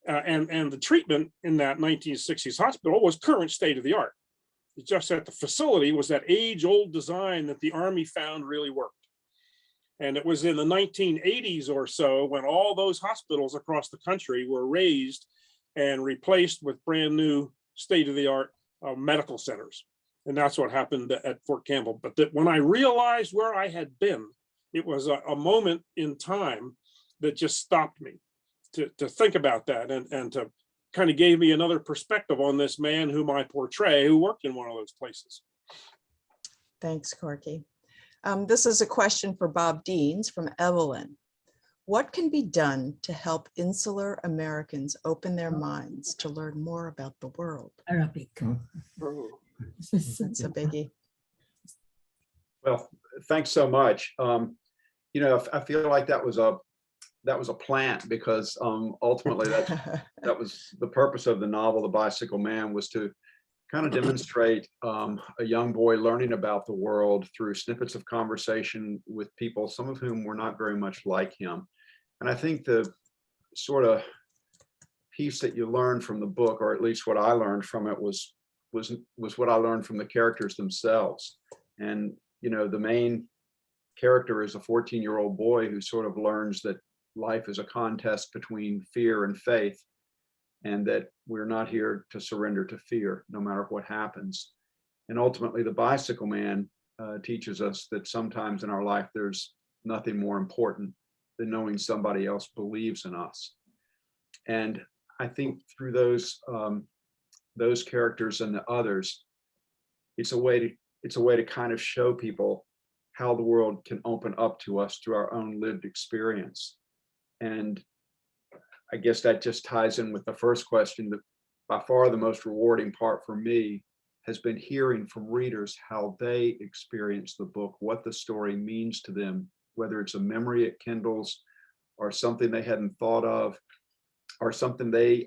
and the treatment in that 1960s hospital was current state of the art. It's just that the facility was that age-old design that the Army found really worked. And it was in the 1980s or so when all those hospitals across the country were raised and replaced with brand new state-of-the-art medical centers. And that's what happened at Fort Campbell. But when I realized where I had been, it was a moment in time that just stopped me to think about that and to kind of gave me another perspective on this man whom I portray, who worked in one of those places. Thanks, Corkey. This is a question for Bob Deans from Evelyn. What can be done to help insular Americans open their minds to learn more about the world? Arabic. That's a biggie. Well, thanks so much. You know, I feel like that was a plant, because ultimately that was the purpose of the novel, The Bicycle Man, was to kind of demonstrate a young boy learning about the world through snippets of conversation with people, some of whom were not very much like him. And I think the sort of piece that you learned from the book, or at least what I learned from it, was what I learned from the characters themselves. And, you know, the main character is a 14-year-old boy who sort of learns that life is a contest between fear and faith, and that we're not here to surrender to fear, no matter what happens. And ultimately, the Bicycle Man teaches us that sometimes in our life, there's nothing more important than knowing somebody else believes in us. And I think through those characters and the others, it's a way to kind of show people how the world can open up to us through our own lived experience. And I guess that just ties in with the first question, that by far the most rewarding part for me has been hearing from readers how they experience the book, what the story means to them, whether it's a memory it kindles or something they hadn't thought of, or something they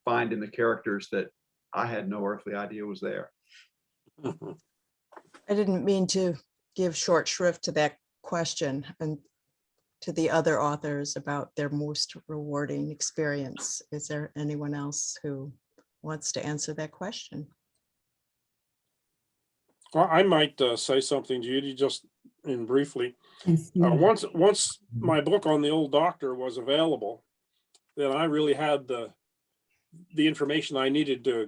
find in the characters that I had no earthly idea was there. I didn't mean to give short shrift to that question and to the other authors about their most rewarding experience. Is there anyone else who wants to answer that question? Well, I might say something, Judy, just in briefly. Yes, you. Once my book on the old doctor was available, then I really had the information I needed to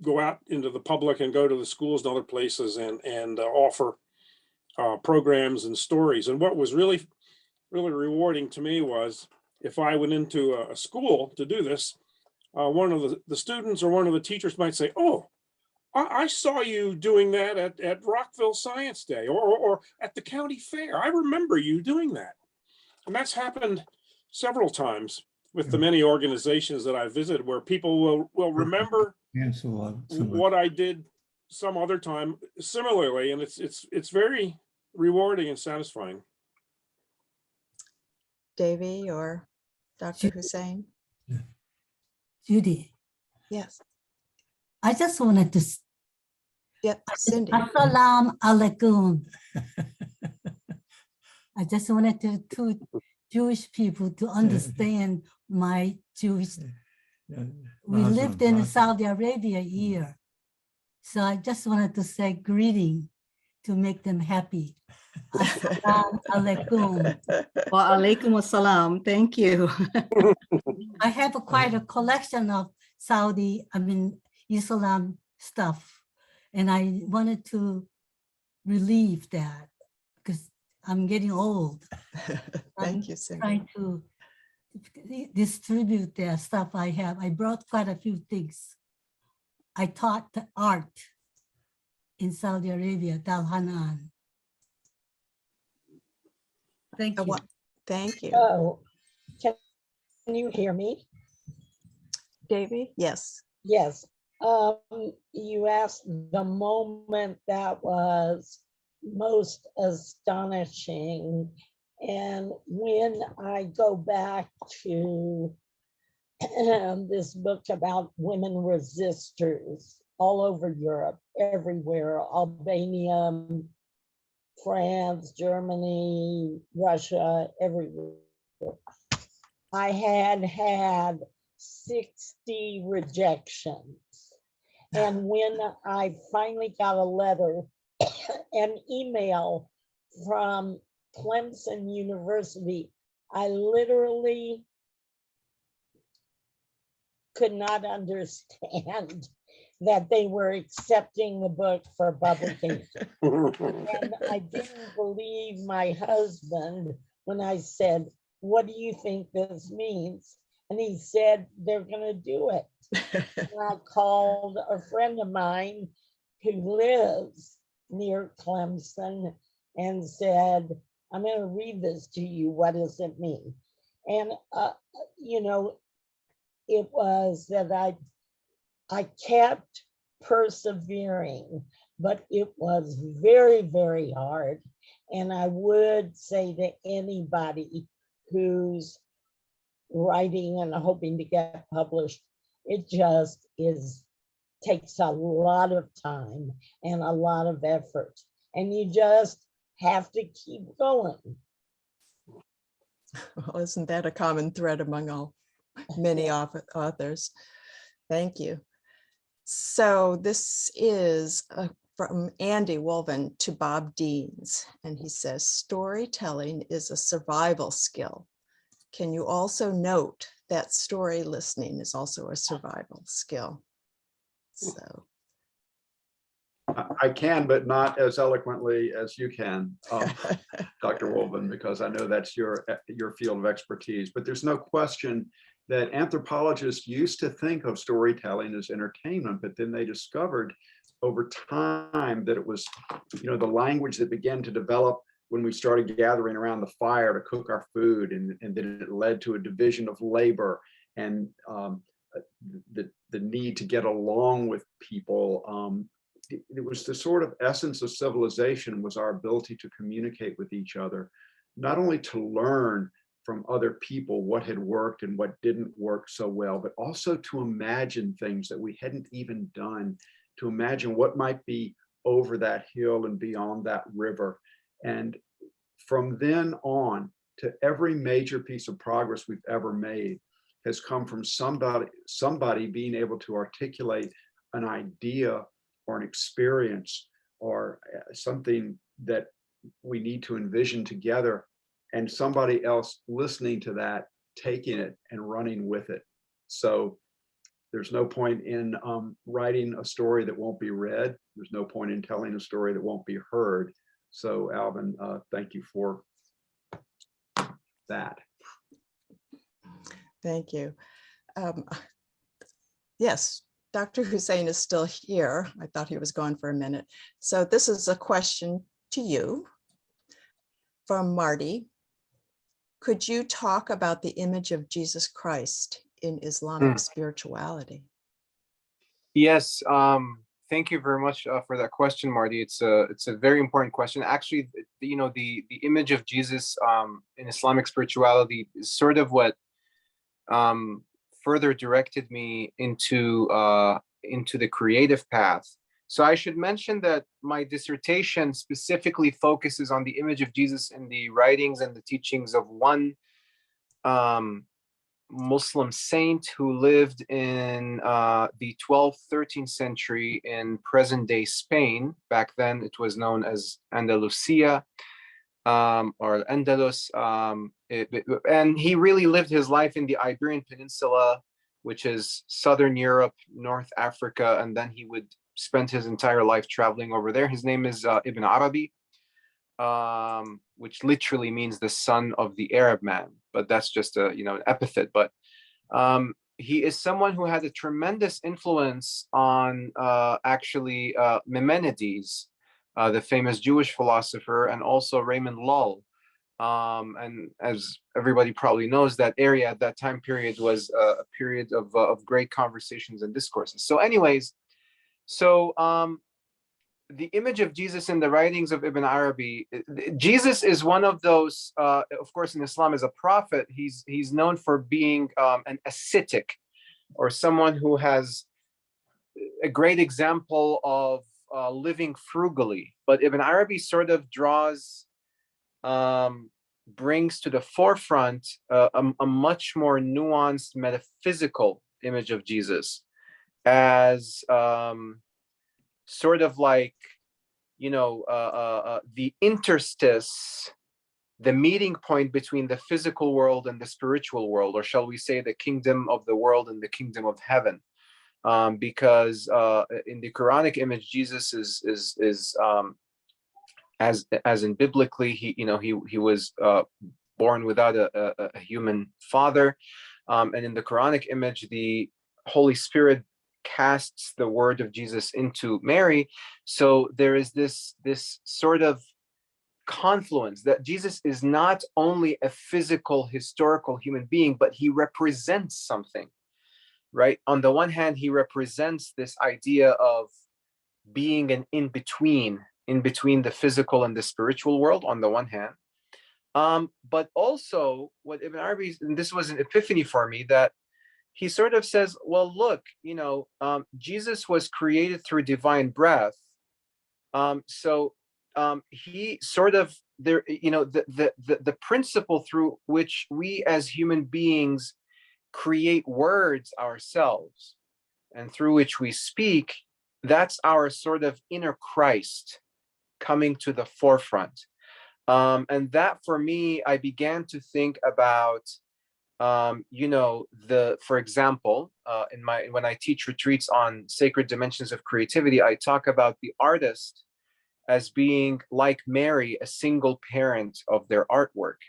go out into the public and go to the schools and other places and offer programs and stories. And what was really rewarding to me was, if I went into a school to do this, one of the students or one of the teachers might say, "Oh, I saw you doing that at Rockville Science Day or at the county fair. I remember you doing that." And that's happened several times with the many organizations that I visited, where people will remember what I did some other time similarly, and it's very rewarding and satisfying. Davey or Dr. Hussein? Judy, Yes. I just wanted to. Yep, Cindy. Assalamu alaikum. I just wanted to Jewish people to understand my Jewish. We lived in Saudi Arabia here. So I just wanted to say greeting to make them happy. Assalamu alaikum. Wa alaikum assalam. Thank you. I have quite a collection of Islam stuff. And I wanted to relieve that because I'm getting old. Thank you, Cindy. Trying to distribute the stuff I have. I brought quite a few things. I taught the art in Saudi Arabia, Dal Hanan. Thank you. Thank you. Oh, can you hear me? Davey? Yes. Yes. You asked the moment that was most astonishing. And when I go back to this book about women resistors all over Europe, everywhere, Albania, France, Germany, Russia, everywhere. I had 60 rejections. And when I finally got a letter, an email from Clemson University, I literally could not understand that they were accepting the book for publication. And I didn't believe my husband when I said, "What do you think this means?" And he said, they're gonna do it. And I called a friend of mine who lives near Clemson and said, I'm gonna read this to you. What does it mean? And, you know, it was that I kept persevering, but it was very, very hard. And I would say to anybody who's writing and hoping to get published, it just takes a lot of time and a lot of effort. And you just have to keep going. Well, isn't that a common thread among many authors? Thank you. So this is from Andy Wolven to Bob Deans, and he says, storytelling is a survival skill. Can you also note that story listening is also a survival skill? So I can, but not as eloquently as you can, Dr. Wolven, because I know that's your field of expertise. But there's no question that anthropologists used to think of storytelling as entertainment, but then they discovered over time that it was, you know, the language that began to develop when we started gathering around the fire to cook our food, and then it led to a division of labor and the need to get along with people. It was the sort of essence of civilization, was our ability to communicate with each other, not only to learn from other people what had worked and what didn't work so well, but also to imagine things that we hadn't even done, to imagine what might be over that hill and beyond that river. And from then on, to every major piece of progress we've ever made has come from somebody being able to articulate an idea or an experience or something that we need to envision together, and somebody else listening to that, taking it and running with it. So there's no point in writing a story that won't be read. There's no point in telling a story that won't be heard. So Alvin, thank you for that. thank you. Yes, Dr. Hussein is still here. I thought he was gone for a minute. So this is a question to you from Marty. Could you talk about the image of Jesus Christ in Islamic spirituality? Yes, thank you very much for that question, Marty. It's a very important question. Actually, you know, the image of Jesus in Islamic spirituality is sort of what further directed me into the creative path. So I should mention that my dissertation specifically focuses on the image of Jesus in the writings and the teachings of one Muslim saint who lived in the 12th, 13th century in present-day Spain. Back then, it was known as Andalusia or Andalus. And he really lived his life in the Iberian Peninsula, which is Southern Europe, North Africa, and then he would spend his entire life traveling over there. His name is Ibn Arabi, which literally means the son of the Arab man, but that's just a, you know, an epithet. But he is someone who had a tremendous influence on actually Maimonides, the famous Jewish philosopher, and also Raymond Lull. And as everybody probably knows, that area at that time period was a period of great conversations and discourses. So anyways, so the image of Jesus in the writings of Ibn Arabi, Jesus is one of those, of course, in Islam as a prophet, he's known for being an ascetic, or someone who has a great example of living frugally. But Ibn Arabi sort of brings to the forefront a much more nuanced metaphysical image of Jesus as sort of like, you know, the interstice, the meeting point between the physical world and the spiritual world, or shall we say the kingdom of the world and the kingdom of heaven. Because in the Quranic image, Jesus is as in biblically, he was born without a human father. And in the Quranic image, the Holy Spirit casts the word of Jesus into Mary. So there is this sort of confluence that Jesus is not only a physical, historical human being, but he represents something, right? On the one hand, he represents this idea of being an in-between the physical and the spiritual world on the one hand. But also what Ibn Arabi, and this was an epiphany for me, that he sort of says, well, look, Jesus was created through divine breath. So he sort of there, the principle through which we as human beings create words ourselves and through which we speak, that's our sort of inner Christ coming to the forefront. And that for me, I began to think about, for example, when I teach retreats on sacred dimensions of creativity, I talk about the artist as being like Mary, a single parent of their artwork.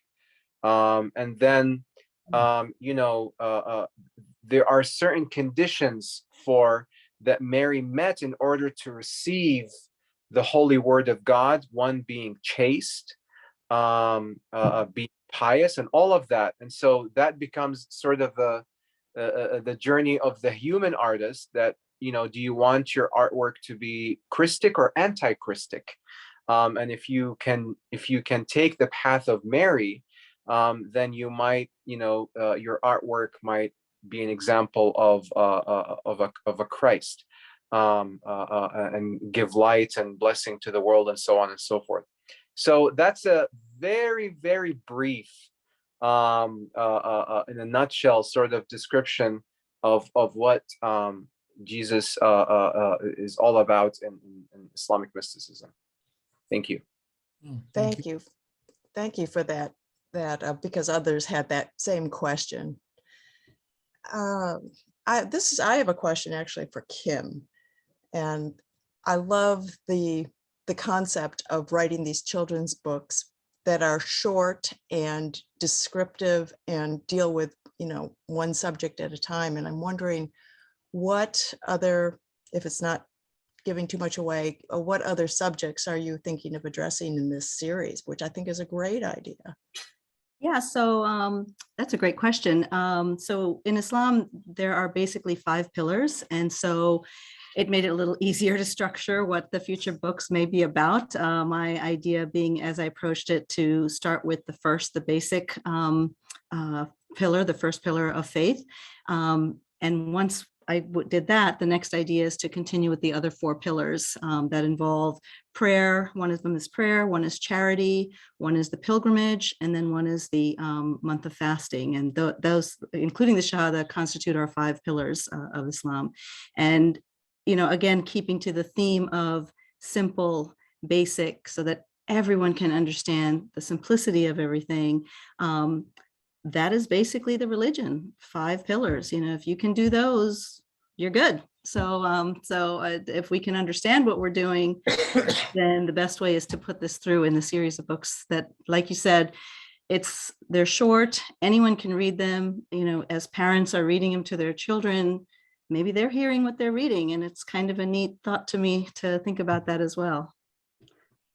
And then, there are certain conditions that Mary met in order to receive the holy word of God, one being chaste, being pious, and all of that. And so that becomes sort of the journey of the human artist, that, do you want your artwork to be Christic or anti-Christic? And if you can take the path of Mary, then you might, your artwork might be an example of a Christ, and give light and blessing to the world, and so on and so forth. So that's a very, very brief, in a nutshell, sort of description of what Jesus is all about in Islamic mysticism. Thank you. Thank you. Thank you for that, because others had that same question. I have a question actually for Kim, and I love the concept of writing these children's books that are short and descriptive and deal with, one subject at a time. And I'm wondering what other, if it's not giving too much away, what other subjects are you thinking of addressing in this series, which I think is a great idea? Yeah, so that's a great question. So in Islam, there are basically 5 pillars. And so it made it a little easier to structure what the future books may be about. My idea being, as I approached it, to start with the basic pillar, the first pillar of faith. And once I did that, the next idea is to continue with the other 4 pillars that involve prayer. One of them is prayer, one is charity, one is the pilgrimage, and then one is the month of fasting. And those, including the Shahada, constitute our 5 pillars of Islam. And, again, keeping to the theme of simple, basic, so that everyone can understand the simplicity of everything. That is basically the religion, 5 pillars. If you can do those, you're good. So if we can understand what we're doing, then the best way is to put this through in the series of books that, like you said, they're short, anyone can read them. As parents are reading them to their children, maybe they're hearing what they're reading, and it's kind of a neat thought to me to think about that as well.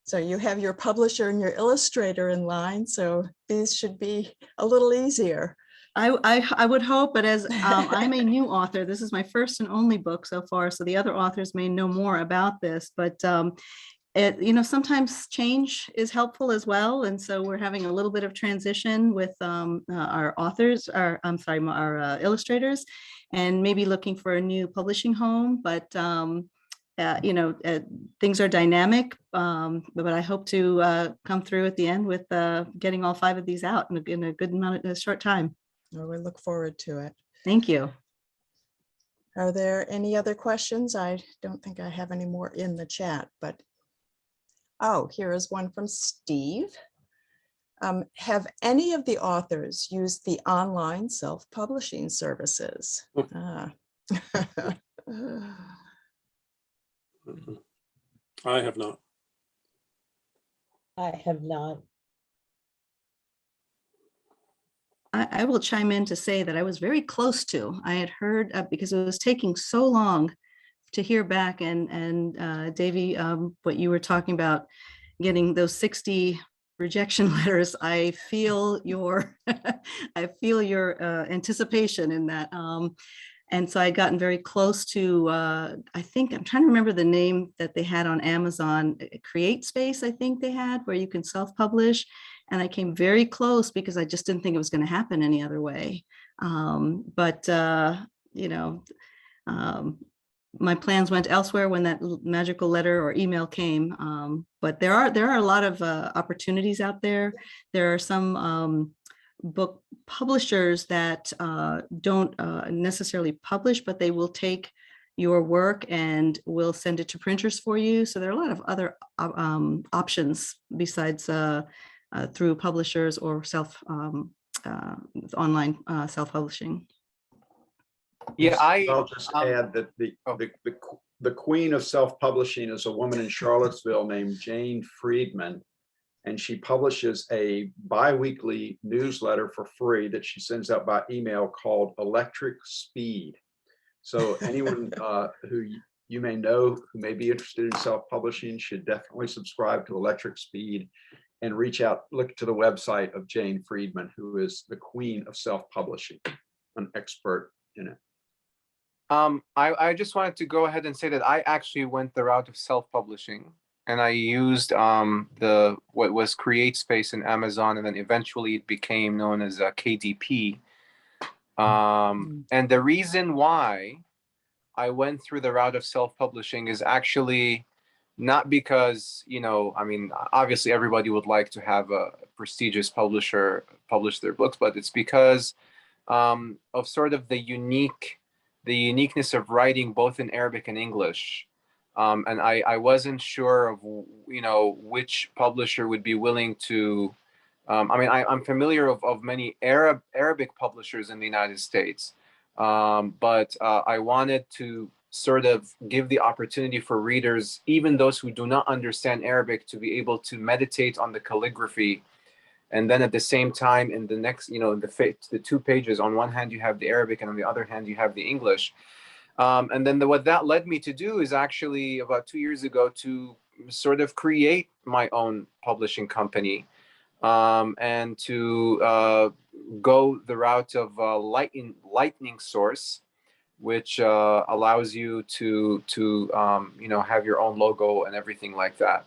So you have your publisher and your illustrator in line, so these should be a little easier. I would hope, but as I'm a new author, this is my first and only book so far, so the other authors may know more about this, but sometimes change is helpful as well. And so we're having a little bit of transition with our authors, our illustrators, and maybe looking for a new publishing home, but things are dynamic, but I hope to come through at the end with getting all 5 of these out in a good amount of a short time. Well, we look forward to it. Thank you. Are there any other questions? I don't think I have any more in the chat, but here is one from Steve. Have any of the authors used the online self-publishing services? I have not. I have not. I will chime in to say that I was very close to. I had heard because it was taking so long to hear back, and Davey, what you were talking about, getting those 60 rejection letters. I feel your I feel your anticipation in that. And so I'd gotten very close to, I think, I'm trying to remember the name that they had on Amazon, Create Space, I think they had, where you can self-publish. And I came very close because I just didn't think it was going to happen any other way. You know, my plans went elsewhere when that magical letter or email came. But there are a lot of opportunities out there. There are some book publishers that don't necessarily publish, but they will take your work and will send it to printers for you. So there are a lot of other options besides through publishers or online self-publishing. Yeah, I'll just add that the queen of self-publishing is a woman in Charlottesville named Jane Friedman, and she publishes a bi-weekly newsletter for free that she sends out by email called Electric Speed. So anyone who you may know who may be interested in self-publishing should definitely subscribe to Electric Speed and reach out, look to the website of Jane Friedman, who is the queen of self-publishing, an expert in it. I just wanted to go ahead and say that I actually went the route of self-publishing, and I used what was Create Space in Amazon, and then eventually it became known as KDP. And the reason why I went through the route of self-publishing is actually not because, you know, I mean, obviously everybody would like to have a prestigious publisher publish their books, but it's because of sort of the uniqueness of writing both in Arabic and English. And I wasn't sure of, you know, which publisher would be willing to, I mean, I'm familiar of many Arabic publishers in the United States, but I wanted to sort of give the opportunity for readers, even those who do not understand Arabic, to be able to meditate on the calligraphy. And then at the same time, in the next, you know, the 2 pages, on one hand, you have the Arabic, and on the other hand, you have the English. And then what that led me to do is actually about 2 years ago to sort of create my own publishing company, and to go the route of Lightning Source, which allows you to you know, have your own logo and everything like that.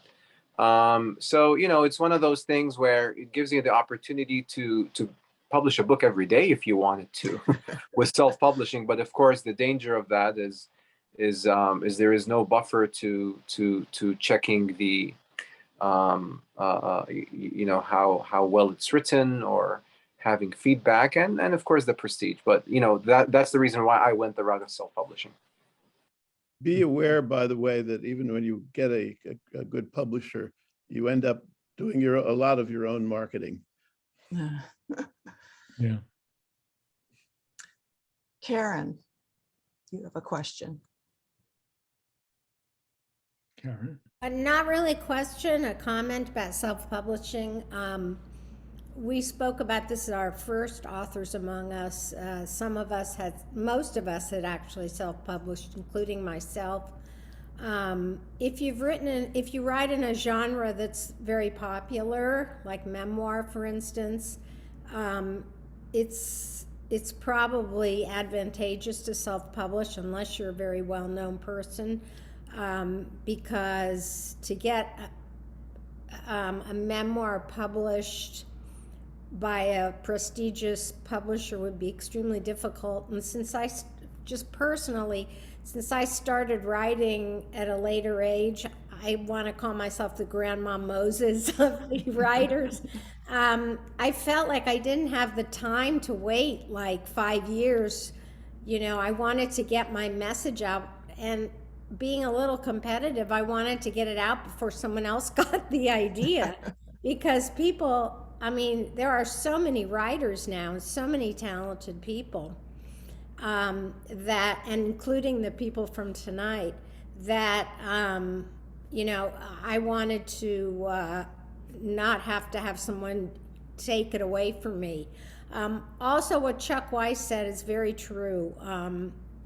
So, you know, it's one of those things where it gives you the opportunity to publish a book every day if you wanted to with self-publishing. But of course, the danger of that is there is no buffer to checking the you know, how well it's written, or having feedback, and of course the prestige. But you know, that's the reason why I went the route of self-publishing. Be aware, by the way, that even when you get a good publisher, you end up doing a lot of your own marketing. Yeah. Karen, you have a question. Karen. Not really a question, a comment about self-publishing. We spoke about this as our first Authors Among Us. Most of us had actually self-published, including myself. If you write in a genre that's very popular, like memoir, for instance, it's probably advantageous to self-publish unless you're a very well-known person, because to get a memoir published by a prestigious publisher would be extremely difficult. And since I started writing at a later age, I want to call myself the Grandma Moses of the writers. I felt like I didn't have the time to wait like 5 years. You know, I wanted to get my message out, and being a little competitive, I wanted to get it out before someone else got the idea. Because people, I mean, there are so many writers now, and so many talented people, that, and including the people from tonight, that, you know, I wanted to not have to have someone take it away from me. Also, what Chuck Weiss said is very true.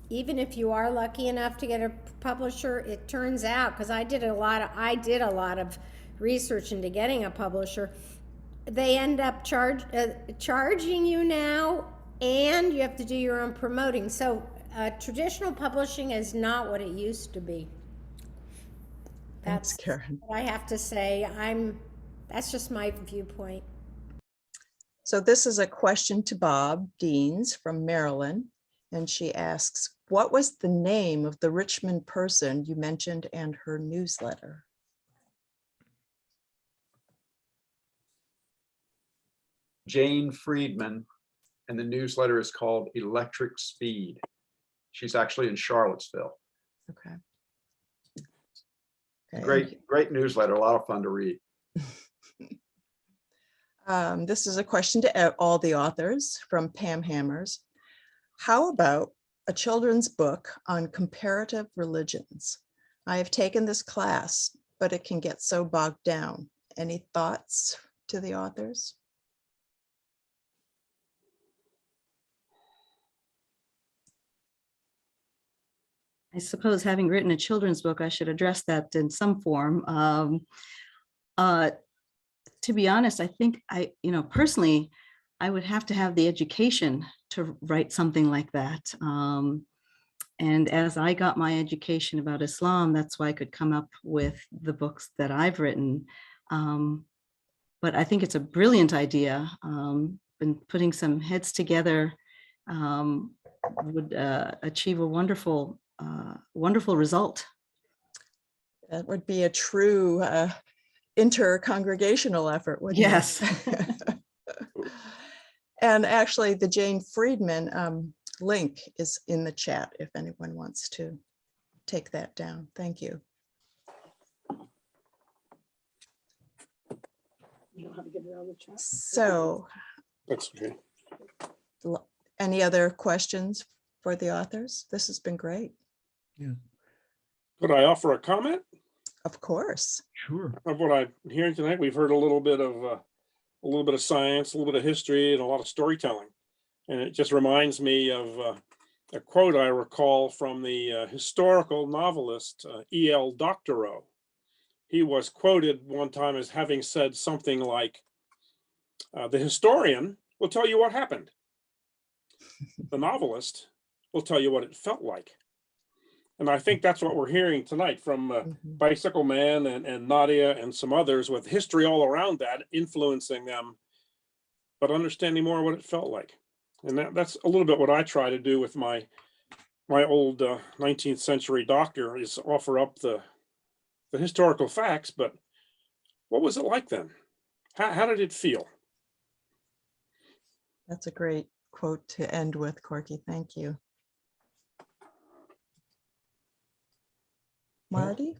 Even if you are lucky enough to get a publisher, it turns out, because I did a lot of research into getting a publisher, they end up charging you now, and you have to do your own promoting. So traditional publishing is not what it used to be. Thanks, That's Karen. what I have to say. That's just my viewpoint. So this is a question to Bob Deans from Maryland. And she asks, what was the name of the Richmond person you mentioned and her newsletter? Jane Friedman, and the newsletter is called Electric Speed. She's actually in Charlottesville. Okay. Okay. Great newsletter, a lot of fun to read. This is a question to all the authors from Pam Hammers. How about a children's book on comparative religions? I have taken this class, but it can get so bogged down. Any thoughts to the authors? I suppose having written a children's book, I should address that in some form. To be honest, I think personally, I would have to have the education to write something like that. And as I got my education about Islam, that's why I could come up with the books that I've written. But I think it's a brilliant idea. And putting some heads together would achieve a wonderful result. That would be a true inter-congregational effort, wouldn't it? Yes. And actually, the Jane Friedman link is in the chat if anyone wants to take that down. Thank you. You don't have to get it on the chat. So, That's okay. any other questions for the authors? This has been great. Yeah, Could I offer a comment Of course. sure. of what I'm hearing tonight? We've heard a little bit of science, a little bit of history, and a lot of storytelling. And it just reminds me of a quote I recall from the historical novelist E.L. Doctorow. He was quoted one time as having said something like, the historian will tell you what happened. The novelist will tell you what it felt like. And I think that's what we're hearing tonight from Bicycle Man and Nadia and some others, with history all around that influencing them, but understanding more what it felt like. And that's a little bit what I try to do with my old 19th century doctor, is offer up the historical facts, but what was it like then? How did it feel? That's a great quote to end with, Corkey. Thank you. Marty?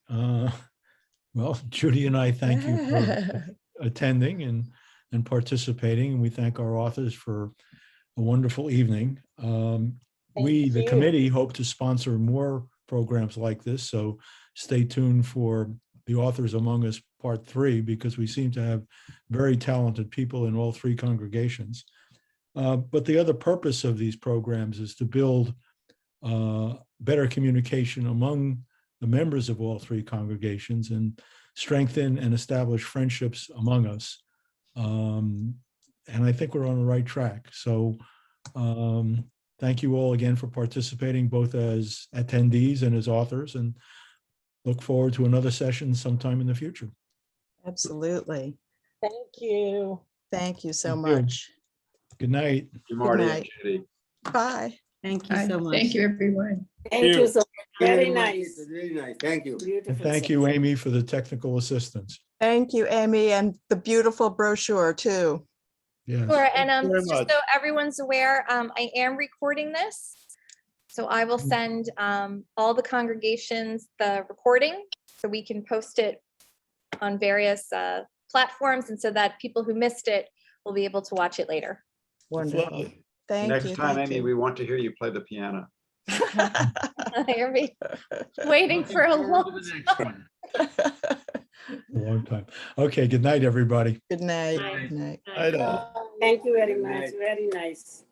Well, Judy and I thank you for attending and participating, and we thank our authors for a wonderful evening. We, the you. committee, hope to sponsor more programs like this, so stay tuned for the Authors Among Us Part 3, because we seem to have very talented people in all three congregations. But the other purpose of these programs is to build better communication among the members of all three congregations and strengthen and establish friendships among us. And I think we're on the right track. So thank you all again for participating, both as attendees and as authors, and look forward to another session sometime in the future. Absolutely. Thank you. Thank you so Thank you. much. Good night. Thank you, Marty and night. Judy. Bye. Thank you so much. Thank you, everyone. Thank you. you so very much. nice. Very nice. Thank you. And Beautiful. thank you, Amy, for the technical assistance. Thank you, Amy, and the beautiful brochure too. Yes. Sure, and Thank you very just much. so everyone's aware, I am recording this. So I will send all the congregations the recording so we can post it on various platforms, and so that people who missed it will be able to watch it later. Wonderful. Lovely. Thank Next you. time, thank Amy, you. we want to hear you play the piano. Hear me? Waiting for a long time. A long time. Okay, good night, everybody. Good night. Bye. Good night. I know. Bye. Thank you very much. Very nice.